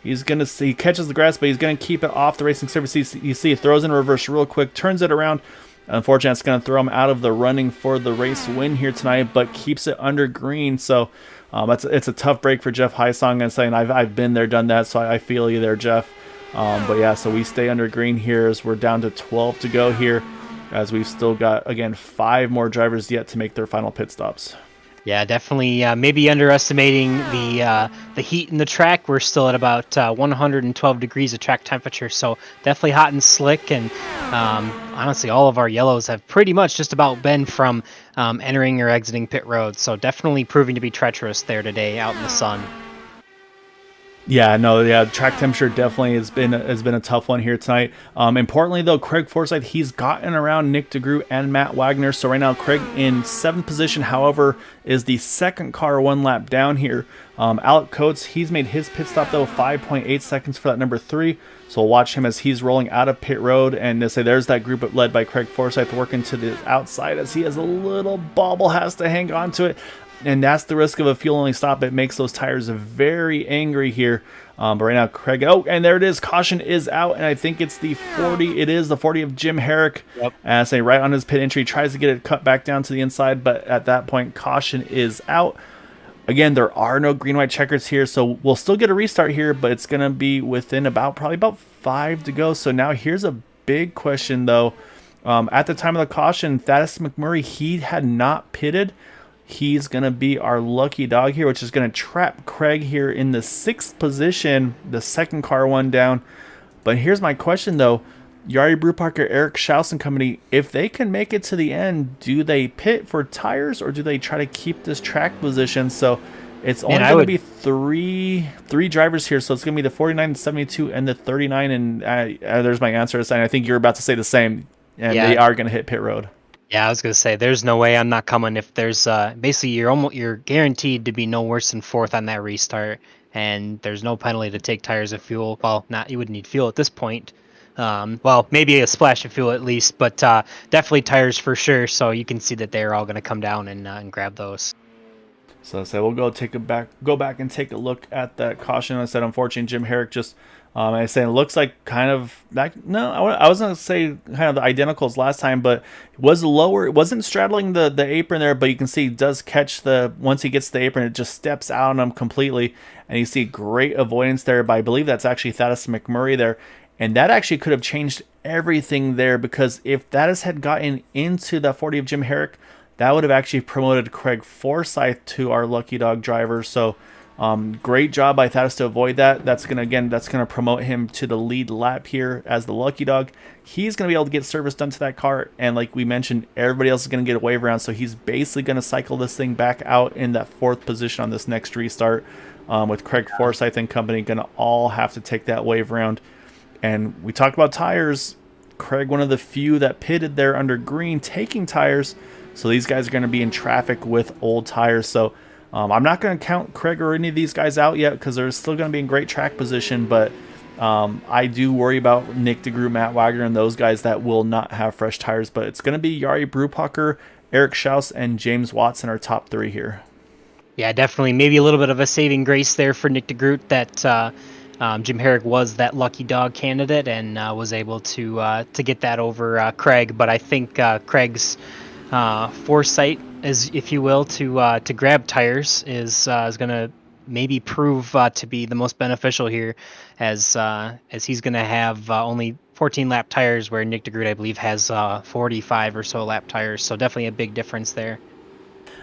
He's going to see, he catches the grass, but he's going to keep it off the racing surface. You see, he throws in reverse real quick, turns it around. Unfortunately, it's going to throw him out of the running for the race win here tonight, but keeps it under green. So it's a tough break for Jeff Heisong, and saying I've been there, done that, so I feel you there, Jeff. But yeah, so we stay under green here as we're down to 12 to go here, as we've still got, again, 5 more drivers yet to make their final pit stops. Yeah, definitely. Maybe underestimating the heat in the track. We're still at about 112 degrees of track temperature, so definitely hot and slick. And honestly, all of our yellows have pretty much just about been from entering or exiting pit road. So definitely proving to be treacherous there today out in the sun. Yeah, no, yeah, track temperature definitely has been a tough one here tonight. Importantly, though, Craig Forsyth, he's gotten around Nick DeGroot and Matt Wagner. So right now, Craig in 7th position, however, is the second car 1 lap down here. Alec Coates, he's made his pit stop, though, 5.8 seconds for that number 3. So we'll watch him as he's rolling out of pit road. And to say there's that group led by Craig Forsyth working to the outside, as he has a little bobble, has to hang on to it. And that's the risk of a fuel-only stop. It makes those tires very angry here. But right now, Craig... Oh, and there it is. Caution is out, and I think it's the 40. It is the 40 of Jim Herrick. Yep. And say right on his pit entry. Tries to get it cut back down to the inside, but at that point, caution is out. Again, there are no green-white checkers here, so we'll still get a restart here, but it's going to be within probably about 5 to go. So now here's a big question, though. At the time of the caution, Thaddeus McMurray, he had not pitted. He's going to be our lucky dog here, which is going to trap Craig here in the 6th position, the second car 1 down. But here's my question, though. Yari Brewparker, Eric Schaus and company, if they can make it to the end, do they pit for tires or do they try to keep this track position? So it's only going to be three drivers here. So it's going to be the 49, 72, and the 39. And there's my answer. And I think you're about to say the same. And they are going to hit pit road. Yeah, I was gonna say there's no way I'm not coming if there's basically you're guaranteed to be no worse than 4th on that restart, and there's no penalty to take tires of fuel. Well, you wouldn't need fuel at this point. Well, maybe a splash of fuel at least, but definitely tires for sure. So you can see that they're all gonna come down and grab those. So I said we'll go back and take a look at that caution. I said unfortunately Jim Herrick just I say it looks like kind of I was gonna say kind of the identical as last time, but it was lower. It wasn't straddling the apron there, but you can see he does catch once he gets to the apron, it just steps out on him completely, and you see great avoidance there. But I believe that's actually Thaddeus McMurray there, and that actually could have changed everything there, because if Thaddeus had gotten into the 40 of Jim Herrick, that would have actually promoted Craig Forsyth to our lucky dog driver. So Great job by Thaddeus to avoid that. That's gonna promote him to the lead lap here as the lucky dog. He's gonna be able to get service done to that car, and like we mentioned, everybody else is gonna get a wave around. So he's basically gonna cycle this thing back out in that 4th position on this next restart. With Craig Forsyth and company gonna all have to take that wave round. And we talked about tires. Craig, one of the few that pitted there under green, taking tires. So these guys are going to be in traffic with old tires. So I'm not going to count Craig or any of these guys out yet because they're still going to be in great track position. But I do worry about Nick DeGroot, Matt Wagner, and those guys that will not have fresh tires. But it's going to be Jari Brupacher, Eric Schaus, and James Watson, our top 3 here. Yeah, definitely. Maybe a little bit of a saving grace there for Nick DeGroot that Jim Herrick was that lucky dog candidate and was able to get that over Craig. But I think Craig's foresight, as if you will, to grab tires is going to maybe prove to be the most beneficial here, as he's going to have only 14 lap tires, where Nick DeGroot, I believe, has 45 or so lap tires. So definitely a big difference there.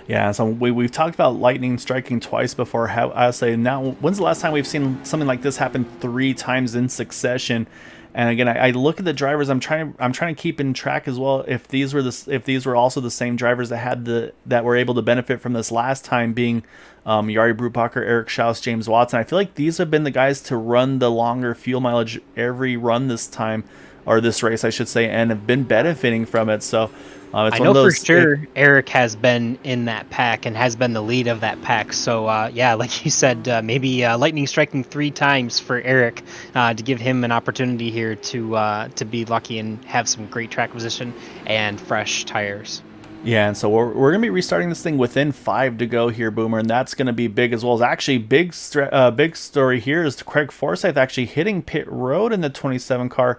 Yeah, so we've talked about lightning striking twice before. I say now, when's the last time we've seen something like this happen 3 times in succession? And again, I look at the drivers. I'm trying to keep in track as well. If these were also the same drivers that were able to benefit from this last time, being Jari Brupacher, Eric Schaus, James Watson. I feel like these have been the guys to run the longer fuel mileage every run this time, or this race, I should say, and have been benefiting from it. So. I know for sure Eric has been in that pack and has been the lead of that pack. So, yeah, like you said, maybe lightning striking 3 times for Eric to give him an opportunity here to be lucky and have some great track position and fresh tires. Yeah, and so we're going to be restarting this thing within 5 to go here, Boomer, and that's going to be big as well. As actually big story here is Craig Forsyth actually hitting pit road in the 27 car.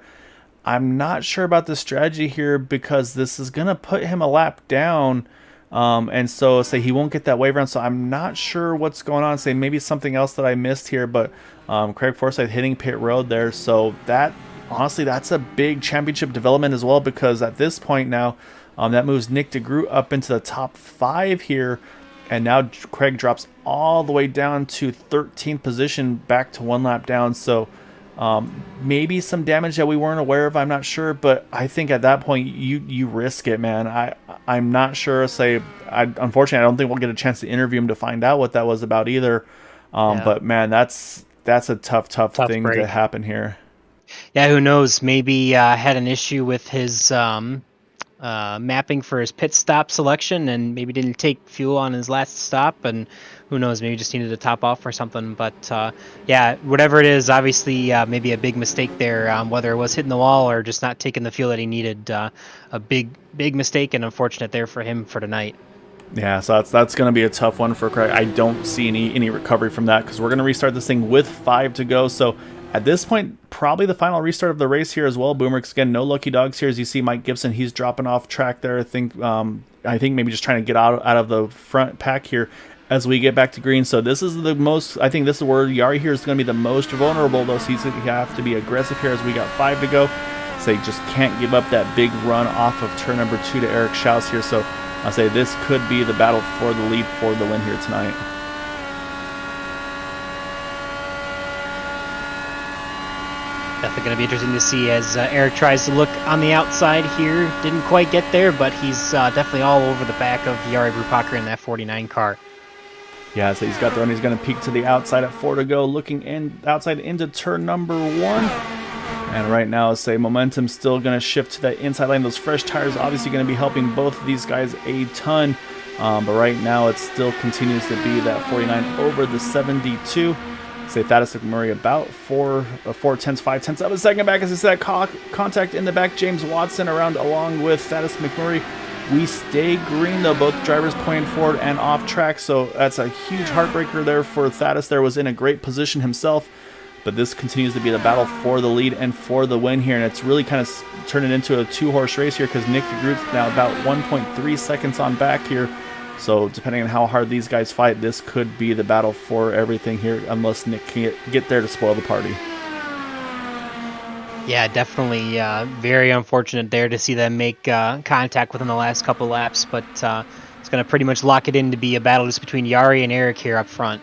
I'm not sure about the strategy here because this is going to put him a lap down. And so say he won't get that wave round. So I'm not sure what's going on. Say maybe something else that I missed here, but Craig Forsyth hitting pit road there. So that, honestly, that's a big championship development as well, because at this point now, that moves Nick DeGroot up into the top 5 here. And now Craig drops all the way down to 13th position, back to 1 lap down. So maybe some damage that we weren't aware of, I'm not sure, but I think at that point you risk it, man. I'm not sure. Unfortunately, I don't think we'll get a chance to interview him to find out what that was about either. But man, that's a tough thing break to happen here. Yeah, who knows? Maybe had an issue with his mapping for his pit stop selection, and maybe didn't take fuel on his last stop, and who knows, maybe just needed to top off or something. But yeah, whatever it is, obviously maybe a big mistake there, whether it was hitting the wall or just not taking the fuel that he needed. A big mistake, and unfortunate there for him for tonight. Yeah, so that's going to be a tough one for Craig. I don't see any recovery from that, because we're going to restart this thing with 5 to go. So at this point, probably the final restart of the race here as well, Boomer. Again, no lucky dogs here. As you see, Mike Gibson, he's dropping off track there. I think maybe just trying to get out of the front pack here as we get back to green. So this is the most, I think this is where Jari here is going to be the most vulnerable, though. So he's going to have to be aggressive here as we got 5 to go. So he just can't give up that big run off of turn number 2 to Eric Schaus here. So I'll say this could be the battle for the lead for the win here tonight. Definitely going to be interesting to see as Eric tries to look on the outside here. Didn't quite get there, but he's definitely all over the back of Jari Brupacher in that 49 car. Yeah, so he's got the run. He's going to peek to the outside at 4 to go, looking outside into turn number 1. And right now, momentum still going to shift to that inside lane. Those fresh tires obviously going to be helping both of these guys a ton. But right now, it still continues to be that 49 over the 72. Thaddeus McMurray about 5/10 of a second back as I said, contact in the back. James Watson around along with Thaddeus McMurray. We stay green though, both drivers pointing forward and off track, so that's a huge heartbreaker there for Thaddeus. There was in a great position himself, but this continues to be the battle for the lead and for the win here, and it's really kind of turning into a 2-horse race here, because Nick DeGroot's now about 1.3 seconds on back here. So depending on how hard these guys fight, this could be the battle for everything here, unless Nick can get there to spoil the party. Yeah, definitely very unfortunate there to see them make contact within the last couple laps, but it's going to pretty much lock it in to be a battle just between Jari and Eric here up front.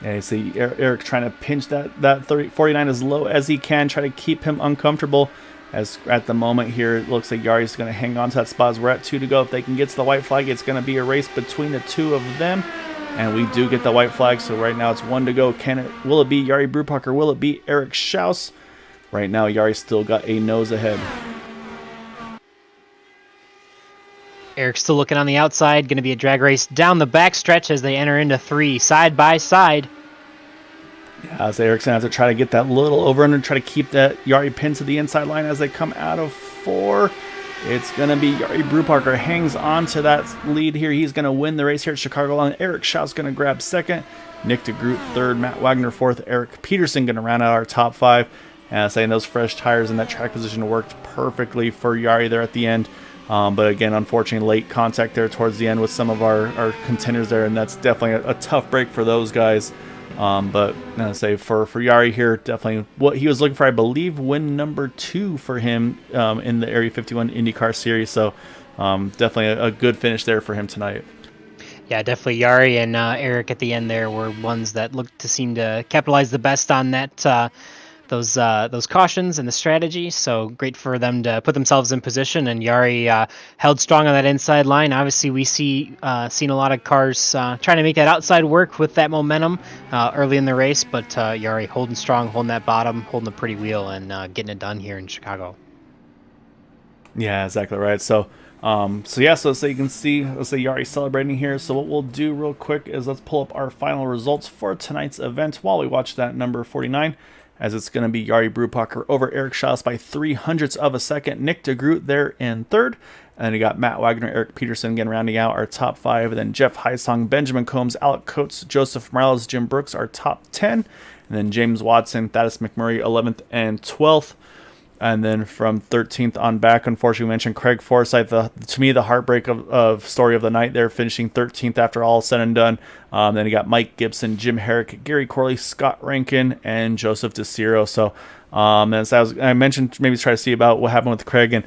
Yeah, you see Eric trying to pinch that 49 as low as he can, try to keep him uncomfortable. As at the moment here, it looks like Yari's going to hang on to that spot as we're at 2 to go. If they can get to the white flag, it's going to be a race between the two of them. And we do get the white flag, so right now it's 1 to go. Will it be Jari Brupacher? Will it be Eric Schaus? Right now, Yari's still got a nose ahead. Eric's still looking on the outside. Going to be a drag race down the back stretch as they enter into 3, side by side. Yeah, so Eric's going to have to try to get that little over-under, try to keep that Jari pinned to the inside line as they come out of 4. It's going to be Jari Brupacher hangs on to that lead here. He's going to win the race here at Chicagoland. Eric Schaus going to grab 2nd. Nick DeGroot 3rd. Matt Wagner 4th. Eric Peterson going to round out our top 5. And saying those fresh tires in that track position worked perfectly for Jari there at the end. But again, unfortunately, late contact there towards the end with some of our contenders there, and that's definitely a tough break for those guys. But I say for Jari here, definitely what he was looking for, I believe, win number 2 for him in the Area 51 IndyCar Series. So definitely a good finish there for him tonight. Yeah, definitely Jari and Eric at the end there were ones that looked to seem to capitalize the best on that those cautions and the strategy. So great for them to put themselves in position, and Jari held strong on that inside line. Obviously, we seen a lot of cars trying to make that outside work with that momentum early in the race, but Jari holding strong, holding that bottom, holding the pretty wheel, and getting it done here in Chicago. Yeah, exactly right. So so you can see, let's say Jari celebrating here. So what we'll do real quick is let's pull up our final results for tonight's event while we watch that number 49. As it's going to be Jari Brupacher over Eric Schaus by 0.03 of a second. Nick DeGroot there in 3rd. And then you got Matt Wagner, Eric Peterson again rounding out our top 5. And then Jeff Heisong, Benjamin Combs, Alec Coates, Joseph Morales, Jim Brooks, our top 10. And then James Watson, Thaddeus McMurray, 11th and 12th. And then from 13th on back, unfortunately, we mentioned Craig Forsyth, to me, the heartbreak of story of the night there, finishing 13th after all said and done. Then you got Mike Gibson, Jim Herrick, Gary Corley, Scott Rankin, and Joseph DeCiro. So, and so I mentioned maybe try to see about what happened with Craig, and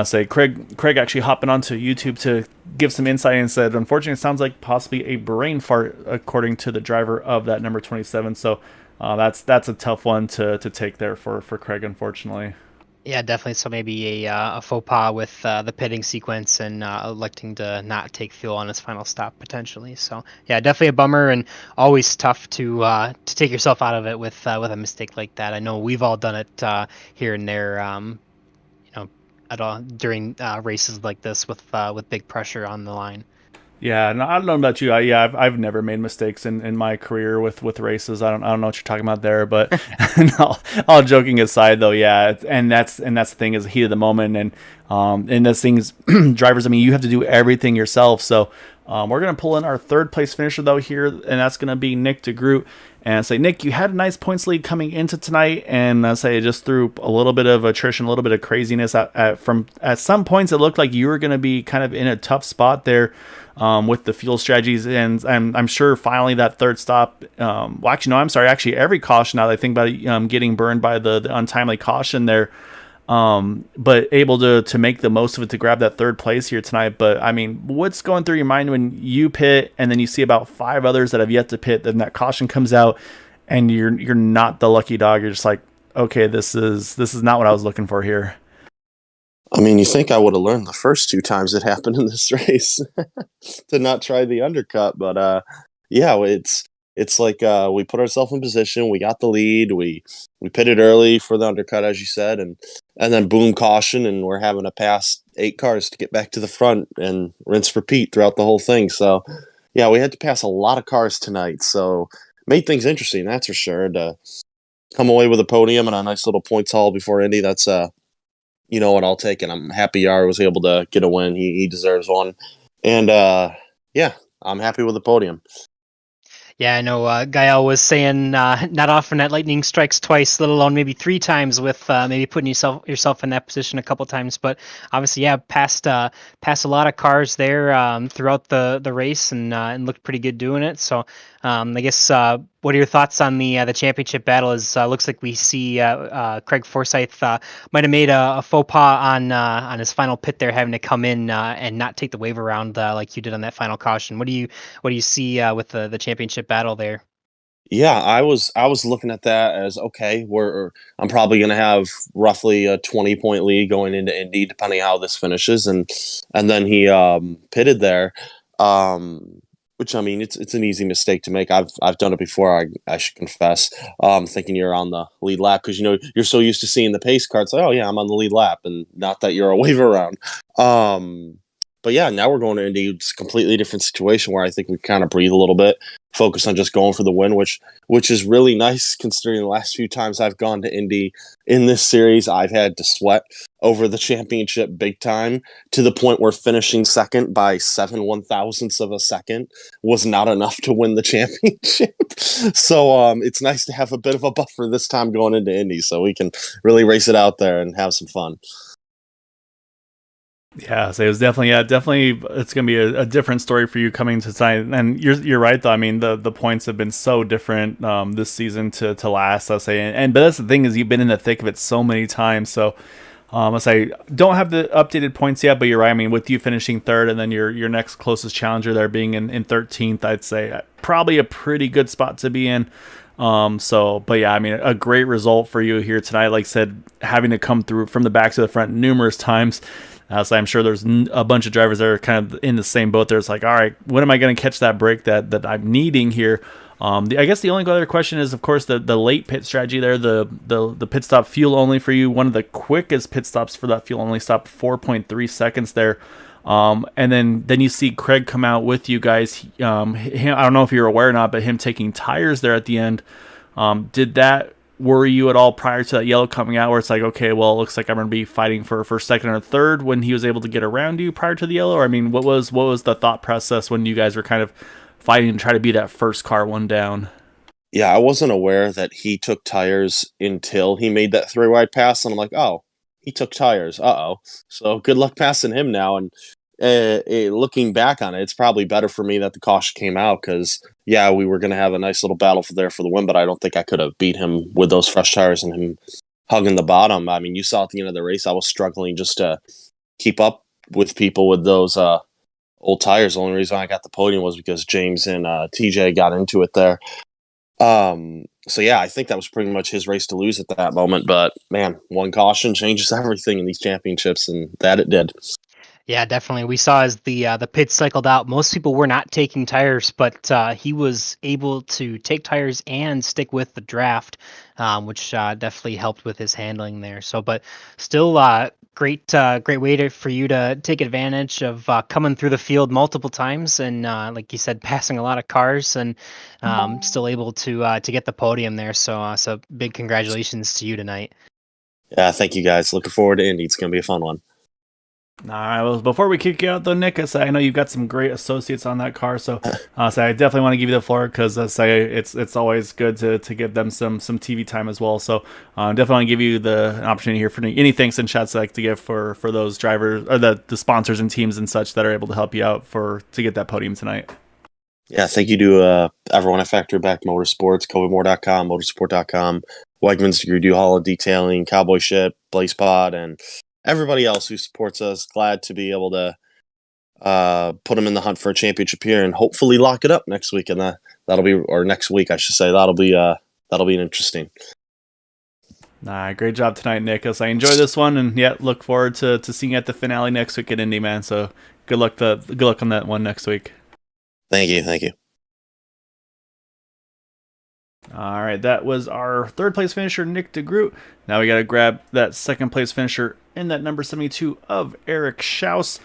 say Craig actually hopping onto YouTube to give some insight and said, unfortunately, it sounds like possibly a brain fart, according to the driver of that number 27. So that's a tough one to take there for Craig, unfortunately. Yeah, definitely. So maybe a faux pas with the pitting sequence and electing to not take fuel on his final stop potentially. So yeah, definitely a bummer, and always tough to take yourself out of it with a mistake like that. I know we've all done it here and there, at all during races like this with big pressure on the line. Yeah, no, I don't know about you. I've never made mistakes in my career with races. I don't know what you're talking about there, but no, all joking aside, though, yeah, and that's the thing, is the heat of the moment, and those things, drivers. I mean, you have to do everything yourself. So we're gonna pull in our 3rd place finisher though here, and that's gonna be Nick DeGroot. And say, Nick, you had a nice points lead coming into tonight, and say just through a little bit of attrition, a little bit of craziness. At some points, it looked like you were going to be kind of in a tough spot there with the fuel strategies, and I'm sure finally that 3rd stop. Well, actually, no, I'm sorry. Actually, every caution, now that I think about it, getting burned by the untimely caution there. But able to make the most of it to grab that 3rd place here tonight. But I mean, what's going through your mind when you pit and then you see about 5 others that have yet to pit, then that caution comes out and you're not the lucky dog? You're just like, okay, this is not what I was looking for here. I mean, you think I would have learned the first 2 times it happened in this race to not try the undercut, but yeah, it's like we put ourselves in position, we got the lead, we pitted early for the undercut, as you said, and then boom, caution, and we're having to pass 8 cars to get back to the front and rinse repeat throughout the whole thing. So yeah, we had to pass a lot of cars tonight, so made things interesting, that's for sure. To come away with a podium and a nice little points haul before Indy, that's you know what, I'll take it. I'm happy Yar was able to get a win. He deserves one, and yeah, I'm happy with the podium. Yeah, I know Gael was saying not often that lightning strikes twice, let alone maybe 3 times, with maybe putting yourself in that position a couple times. But obviously, yeah, passed a lot of cars there throughout the race, and looked pretty good doing it. So I guess what are your thoughts on the championship battle? Is looks like we see Craig Forsyth might have made a faux pas on his final pit there, having to come in and not take the wave around like you did on that final caution. What do you see with the championship battle there? Yeah, I was looking at that as okay. I'm probably going to have roughly a 20-point lead going into Indy, depending how this finishes, and then he pitted there, um, which I mean it's an easy mistake to make. I've done it before. I should confess, thinking you're on the lead lap because you're so used to seeing the pace car. It's like, oh yeah, I'm on the lead lap, and not that you're a wave around. But yeah, now we're going to Indy. It's a completely different situation where I think we kind of breathe a little bit, focus on just going for the win, which is really nice considering the last few times I've gone to Indy in this series, I've had to sweat over the championship big time to the point where finishing second by 7/1000ths of a second was not enough to win the championship. So it's nice to have a bit of a buffer this time going into Indy so we can really race it out there and have some fun. Yeah, so it was definitely it's gonna be a different story for you coming to tonight. And you're right though. I mean the points have been so different this season to last, I'll say. And but that's the thing is you've been in the thick of it so many times. So I'll say don't have the updated points yet, but you're right. I mean with you finishing third and then your next closest challenger there being in 13th, I'd say probably a pretty good spot to be in. But yeah, I mean, a great result for you here tonight. Like I said, having to come through from the back to the front numerous times. So I'm sure there's a bunch of drivers that are kind of in the same boat. There's like, all right, when am I going to catch that break that I'm needing here? I guess the only other question is, of course, the late pit strategy there, the pit stop fuel only for you. One of the quickest pit stops for that fuel only stop, 4.3 seconds there. And then you see Craig come out with you guys. Him, I don't know if you're aware or not, but him taking tires there at the end. Did that worry you at all prior to that yellow coming out where it's like, okay, well, it looks like I'm going to be fighting for second or third when he was able to get around you prior to the yellow? Or, I mean, what was the thought process when you guys were kind of fighting to try to be that first car one down? Yeah, I wasn't aware that he took tires until he made that three wide pass, and I'm like, oh, he took tires. Uh-oh. So good luck passing him now. And looking back on it, it's probably better for me that the caution came out because, yeah, we were going to have a nice little battle for the win, but I don't think I could have beat him with those fresh tires and him hugging the bottom. I mean, you saw at the end of the race, I was struggling just to keep up with people with those old tires. The only reason I got the podium was because James and TJ got into it there. So yeah, I think that was pretty much his race to lose at that moment. But man, one caution changes everything in these championships, and that it did. Yeah, definitely. We saw as the pits cycled out, most people were not taking tires, but he was able to take tires and stick with the draft, which definitely helped with his handling there. So, but still, great way for you to take advantage of coming through the field multiple times, and like you said, passing a lot of cars, and still able to get the podium there. So big congratulations to you tonight. Yeah, thank you guys. Looking forward to Indy. It's gonna be a fun one. All right. Well, before we kick you out, though, Nick, I know you've got some great associates on that car, so I definitely want to give you the floor because it's always good to give them some TV time as well. So definitely want to give you an opportunity here for any thanks and shots I'd like to give for those drivers or the sponsors and teams and such that are able to help you out to get that podium tonight. Yeah, thank you to everyone at Factory Back Motorsports, CovyMore.com, Motorsport.com, Wegmans Degree Do Hall of Detailing, Cowboy Ship, Blaze Pod, and everybody else who supports us. Glad to be able to put them in the hunt for a championship here and hopefully lock it up next week. And that'll be, or next week, I should say. That'll be an interesting. Great job tonight, Nick. I enjoy this one, and look forward to seeing you at the finale next week at Indy, man. So good luck on that one next week. Thank you. All right, that was our third place finisher, Nick DeGroot. Now we got to grab that second place finisher in that number 72 of Eric Schaus.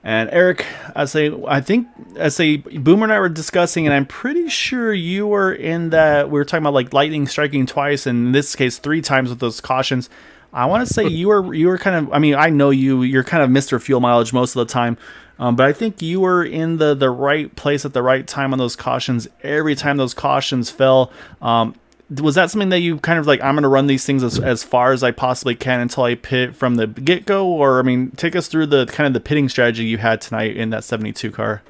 And Eric, I think Boomer and I were discussing, and I'm pretty sure you were in that. We were talking about like lightning striking twice, and in this case, 3 times with those cautions. I want to say you were kind of. I mean, I know you're kind of Mr. Fuel Mileage most of the time. But I think you were in the right place at the right time on those cautions. Every time those cautions fell, was that something that you kind of like, I'm going to run these things as far as I possibly can until I pit from the get-go? Or, I mean, take us through the kind of the pitting strategy you had tonight in that 72 car.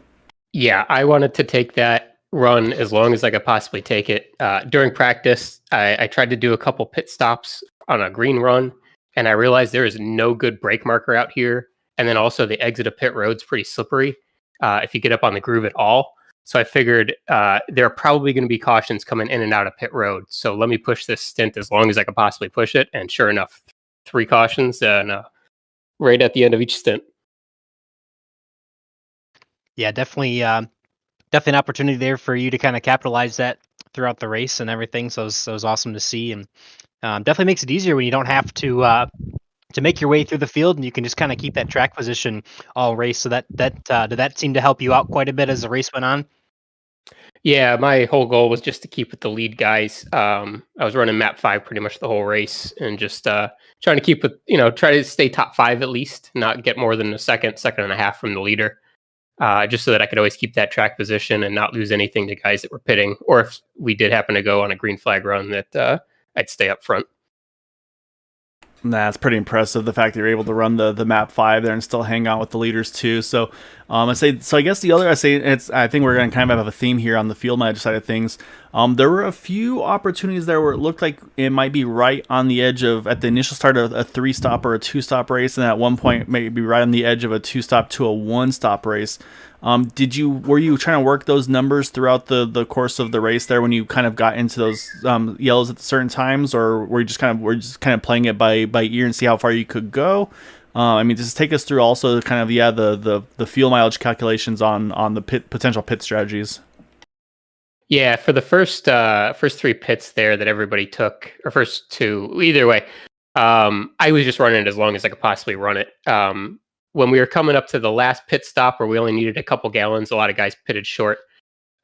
Yeah, I wanted to take that run as long as I could possibly take it. During practice, I tried to do a couple pit stops on a green run, and I realized there is no good brake marker out here. And then also the exit of pit road's pretty slippery if you get up on the groove at all. So I figured there are probably going to be cautions coming in and out of pit road. So let me push this stint as long as I could possibly push it. And sure enough, 3 cautions and right at the end of each stint. Yeah, definitely an opportunity there for you to kind of capitalize that throughout the race and everything. So it was awesome to see, and definitely makes it easier when you don't have to make your way through the field, and you can just kind of keep that track position all race. So did that seem to help you out quite a bit as the race went on? Yeah, my whole goal was just to keep with the lead guys. I was running map 5 pretty much the whole race, and just trying to keep with, try to stay top 5 at least, not get more than a second and a half from the leader. Just so that I could always keep that track position and not lose anything to guys that were pitting, or if we did happen to go on a green flag run, that I'd stay up front. That's pretty impressive. The fact that you're able to run the map 5 there and still hang out with the leaders too. So I guess the other I think we're going to kind of have a theme here on the field manager side of things. There were a few opportunities there where it looked like it might be right on the edge of, at the initial start of a 3-stop or a 2-stop race, and at one point maybe right on the edge of a 2-stop to a 1-stop race. Were you trying to work those numbers throughout the course of the race there when you kind of got into those yellows at certain times, or were you just kind of playing it by ear and see how far you could go? Just take us through also kind of the fuel mileage calculations on the potential pit strategies. Yeah, for the first 3 pits there that everybody took, or first 2, either way, I was just running it as long as I could possibly run it. When we were coming up to the last pit stop where we only needed a couple gallons, a lot of guys pitted short.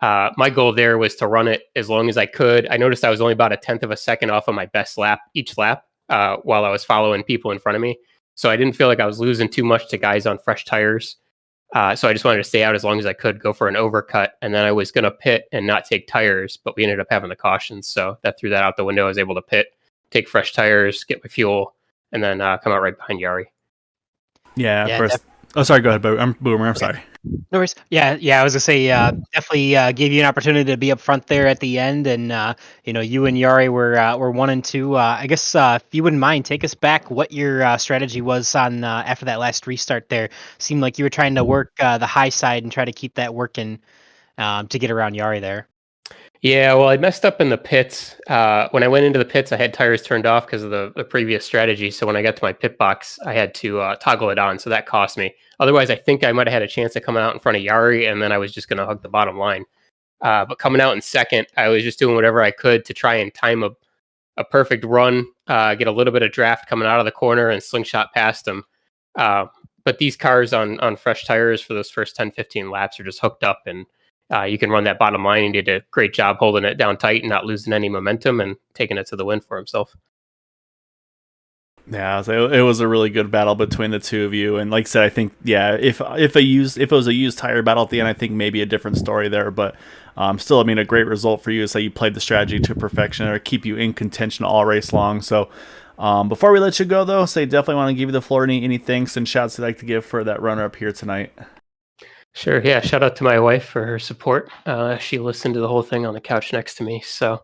My goal there was to run it as long as I could. I noticed I was only about 1/10 of a second off of my best lap each lap while I was following people in front of me. So I didn't feel like I was losing too much to guys on fresh tires. So I just wanted to stay out as long as I could, go for an overcut. And then I was going to pit and not take tires, but we ended up having the cautions. So that threw that out the window. I was able to pit, take fresh tires, get my fuel, and then come out right behind Yari. Yeah, of course. Oh, sorry. Go ahead, Boomer. I'm sorry. No worries. Yeah. I was gonna say, definitely gave you an opportunity to be up front there at the end, and you and Yari were 1 and 2. I guess if you wouldn't mind, take us back what your strategy was on after that last restart. There seemed like you were trying to work the high side and try to keep that working to get around Yari there. Yeah, well, I messed up in the pits. When I went into the pits, I had tires turned off because of the previous strategy. So when I got to my pit box, I had to toggle it on. So that cost me. Otherwise, I think I might have had a chance of coming out in front of Yari, and then I was just going to hug the bottom line. But coming out in second, I was just doing whatever I could to try and time a perfect run, get a little bit of draft coming out of the corner and slingshot past them. But these cars on fresh tires for those first 10, 15 laps are just hooked up, and you can run that bottom line, and he did a great job holding it down tight and not losing any momentum and taking it to the win for himself. Yeah, so it was a really good battle between the two of you, and like I said, I think if it was a used tire battle at the end, I think maybe a different story there, but still, a great result for you is that you played the strategy to perfection or keep you in contention all race long. So before we let you go, though, definitely want to give you the floor. Any thanks and shouts you'd like to give for that runner up here tonight? Sure. Yeah. Shout out to my wife for her support. She listened to the whole thing on the couch next to me. So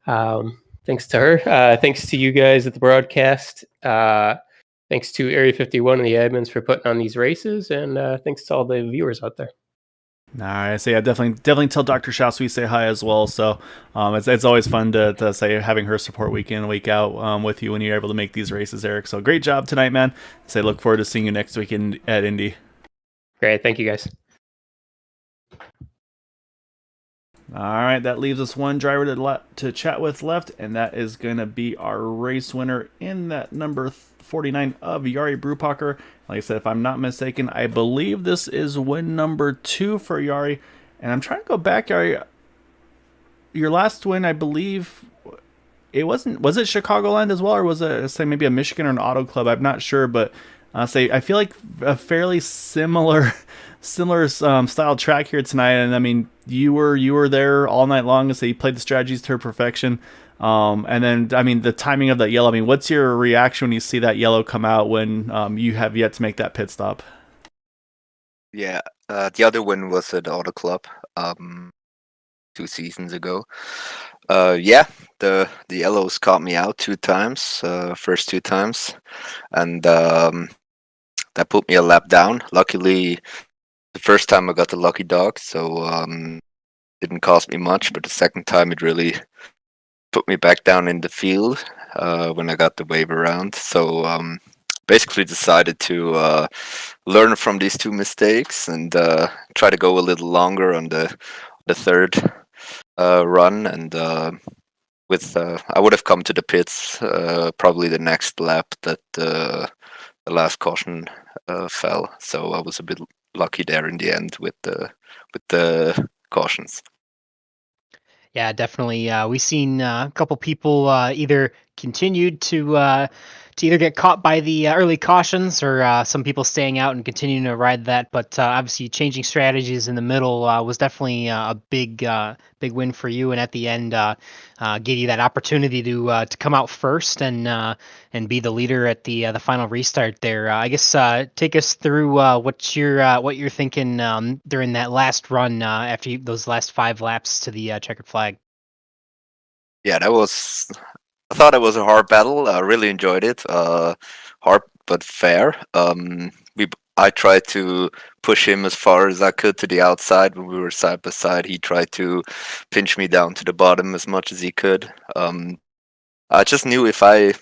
thanks to her. Thanks to you guys at the broadcast. Thanks to Area 51 and the admins for putting on these races. And thanks to all the viewers out there. All right. So yeah, definitely tell Dr. Schaus we say hi as well. So it's always fun to say having her support week in, week out with you when you're able to make these races, Eric. So great job tonight, man. Look forward to seeing you next week at Indy. Great. Thank you, guys. All right, that leaves us one driver to chat with left, and that is going to be our race winner in that number 49 of Yari Brupacher. Like I said, if I'm not mistaken, I believe this is win number 2 for Yari. And I'm trying to go back, Yari. Your last win, I believe, was it Chicagoland as well, or was it maybe a Michigan or an Auto Club? I'm not sure, but I feel like a fairly similar style track here tonight, and you were there all night long, you played the strategies to perfection, and then the timing of that yellow. What's your reaction when you see that yellow come out when you have yet to make that pit stop? Yeah, the other win was at Auto Club 2 seasons ago. The yellows caught me out 2 times, first 2 times, and that put me a lap down. Luckily, the first time I got the lucky dog, so didn't cost me much. But the second time, it really put me back down in the field when I got the wave around. So basically decided to learn from these two mistakes and try to go a little longer on the third run. And I would have come to the pits probably the next lap that the last caution fell. So I was a bit lucky there in the end with the cautions. Yeah, definitely. We've seen a couple people either continued to either get caught by the early cautions, or some people staying out and continuing to ride that. But obviously, changing strategies in the middle was definitely a big win for you. And at the end, gave you that opportunity to come out first and be the leader at the final restart there. I guess take us through what you're thinking during that last run after those last 5 laps to the checkered flag. Yeah, I thought it was a hard battle. I really enjoyed it. Hard but fair. I tried to push him as far as I could to the outside when we were side by side. He tried to pinch me down to the bottom as much as he could. I just knew if I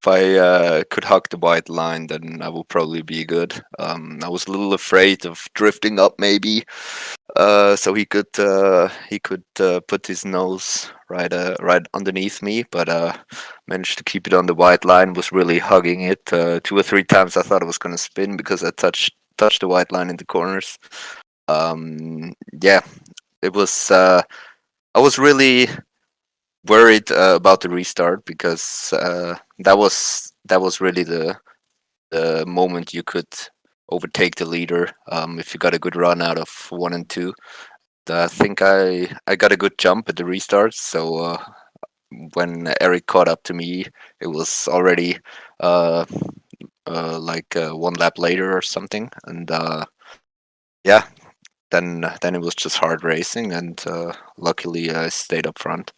could hug the white line, then I would probably be good. I was a little afraid of drifting up, maybe, so he could put his nose right underneath me, but managed to keep it on the white line. Was really hugging it 2 or 3 times. I thought it was going to spin because I touched the white line in the corners. Yeah, it was. I was really worried about the restart because that was really the moment you could overtake the leader if you got a good run out of 1 and 2. I think I got a good jump at the restart, so when Eric caught up to me, it was already like 1 lap later or something, and yeah, then it was just hard racing, and luckily I stayed up front.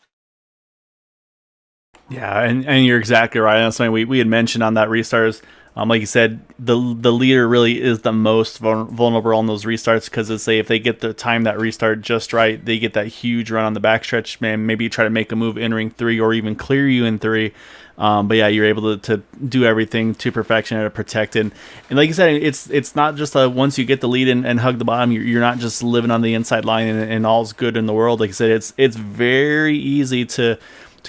Yeah, and you're exactly right. That's something we had mentioned on that restarts. Like you said, the leader really is the most vulnerable on those restarts because if they get the time that restart just right, they get that huge run on the backstretch. Man, maybe try to make a move entering 3 or even clear you in 3. But yeah, you're able to do everything to perfection to protect it. And like you said, it's not just once you get the lead and hug the bottom, you're not just living on the inside line and all's good in the world. Like I said, it's very easy to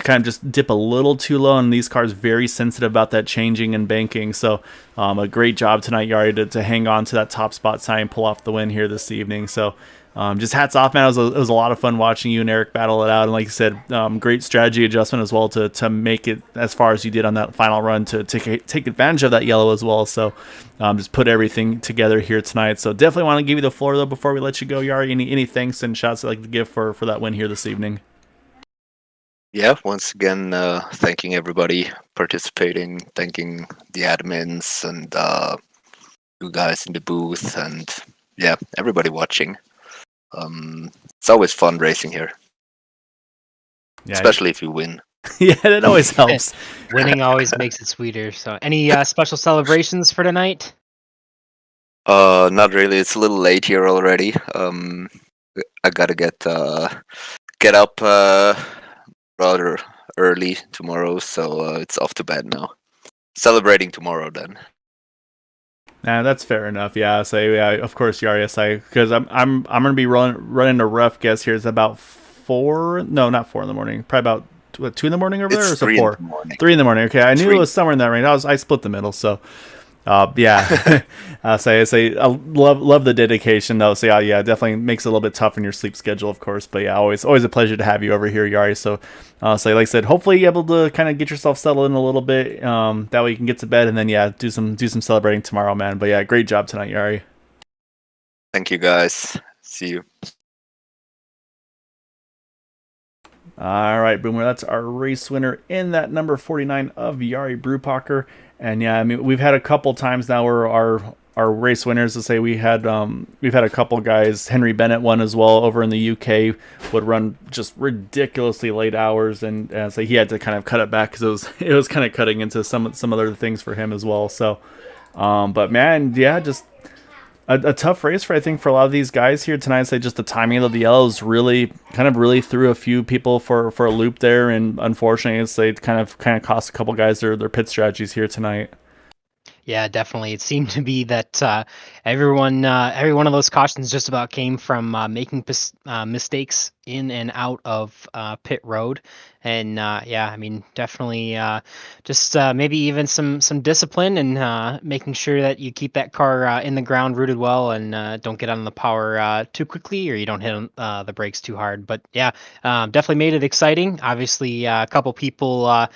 kind of just dip a little too low, and these cars very sensitive about that changing and banking. So a great job tonight, Yari, to hang on to that top spot tonight and pull off the win here this evening. So just hats off, man. It was a lot of fun watching you and Eric battle it out, and like you said, great strategy adjustment as well to make it as far as you did on that final run to take advantage of that yellow as well. So just put everything together here tonight. So definitely want to give you the floor though before we let you go, Yari. Any thanks and shouts I'd like to give for that win here this evening? Yeah, once again, thanking everybody participating, thanking the admins and you guys in the booth, and yeah, everybody watching. It's always fun racing here, especially if you win. Yeah, that always helps. Winning always makes it sweeter. So, any special celebrations for tonight? Not really. It's a little late here already. I gotta get up rather early tomorrow, so it's off to bed now. Celebrating tomorrow then. Nah, that's fair enough. Yeah, so yeah, of course, Yari, because I'm gonna be running a rough guess here. It's about 4. No, not 4 in the morning. Probably about 2 in the morning over there, or is it 4? 3 in the morning. Okay, I knew it was somewhere in that range. I split the middle, so. Yeah, I love the dedication though. So yeah, definitely makes it a little bit tough in your sleep schedule, of course. But yeah, always a pleasure to have you over here, Yari. So like I said, hopefully you're able to kind of get yourself settled in a little bit. That way you can get to bed and then yeah, do some celebrating tomorrow, man. But yeah, great job tonight, Yari. Thank you, guys. See you. All right, Boomer. That's our race winner in that number 49 of Yari Brupacher. And yeah, I mean, we've had a couple times now where our race winners, to say we've had a couple guys. Henry Bennett won as well over in the UK. Would run just ridiculously late hours, and so he had to kind of cut it back because it was kind of cutting into some other things for him as well. So, but man, yeah, just a tough race for, I think, for a lot of these guys here tonight. Say just the timing of the yellows really threw a few people for a loop there, and unfortunately it kind of cost a couple guys their pit strategies here tonight. Yeah, definitely. It seemed to be that every one of those cautions just about came from making mistakes in and out of pit road, and yeah, I mean, definitely just maybe even some discipline and making sure that you keep that car in the ground rooted well and don't get on the power too quickly, or you don't hit the brakes too hard. But yeah, definitely made it exciting. Obviously, a couple people.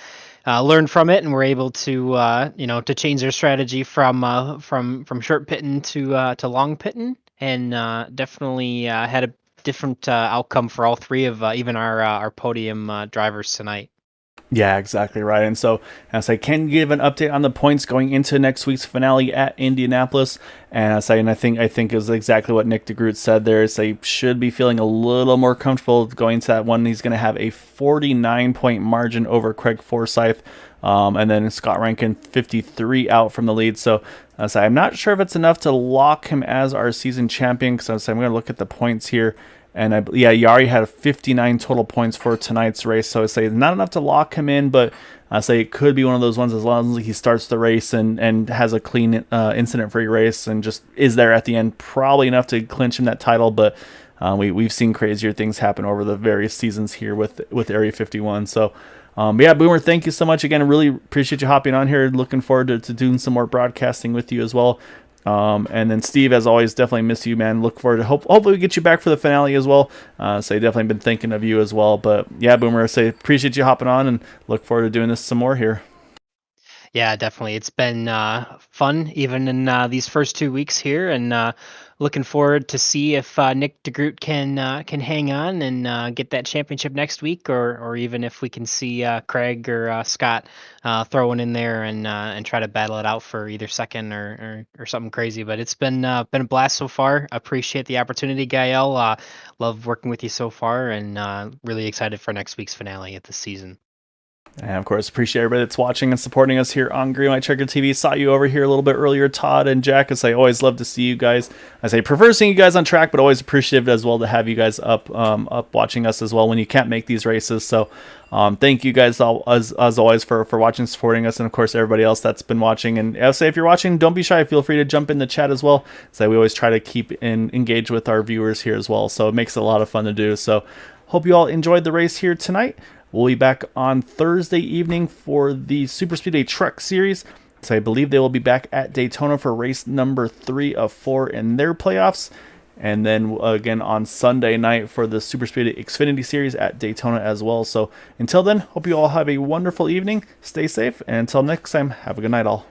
Learned from it and were able to to change their strategy from short pitting to long pitting, and definitely had a different outcome for all three of even our podium drivers tonight. Yeah, exactly right. And so, as I can give an update on the points going into next week's finale at Indianapolis, and I think is exactly what Nick DeGroot said there. Is they should be feeling a little more comfortable going into that one. He's going to have a 49-point margin over Craig Forsyth, and then Scott Rankin 53 out from the lead. So, I'm not sure if it's enough to lock him as our season champion. Because I'm going to look at the points here. And Yari had 59 total points for tonight's race, so I say not enough to lock him in, but I say it could be one of those ones as long as he starts the race and has a clean incident-free race and just is there at the end, probably enough to clinch him that title. But we've seen crazier things happen over the various seasons here with Area 51. So yeah, Boomer, thank you so much again. I really appreciate you hopping on here. Looking forward to doing some more broadcasting with you as well. And then Steve, as always, definitely miss you, man. Look forward to hopefully we get you back for the finale as well. So definitely been thinking of you as well. But yeah, Boomer, appreciate you hopping on and look forward to doing this some more here. Yeah, definitely. It's been fun even in these first 2 weeks here, and looking forward to see if Nick DeGroot can hang on and get that championship next week, or even if we can see Craig or Scott throwing in there and try to battle it out for either second or something crazy. But it's been a blast so far. Appreciate the opportunity, Gael. Love working with you so far, and really excited for next week's finale of the season. And of course, appreciate everybody that's watching and supporting us here on Green White Checker TV. Saw you over here a little bit earlier, Todd and Jack. As I always love to see you guys. I prefer seeing you guys on track, but always appreciative as well to have you guys up watching us as well when you can't make these races. So thank you guys all, as always for watching, supporting us, and of course everybody else that's been watching. And if you're watching, don't be shy. Feel free to jump in the chat as well. So we always try to keep engage with our viewers here as well. So it makes it a lot of fun to do. So hope you all enjoyed the race here tonight. We'll be back on Thursday evening for the Super Speedway Truck Series. So I believe they will be back at Daytona for race number 3 of 4 in their playoffs. And then again on Sunday night for the Super Speedway Xfinity Series at Daytona as well. So until then, hope you all have a wonderful evening. Stay safe. And until next time, have a good night all.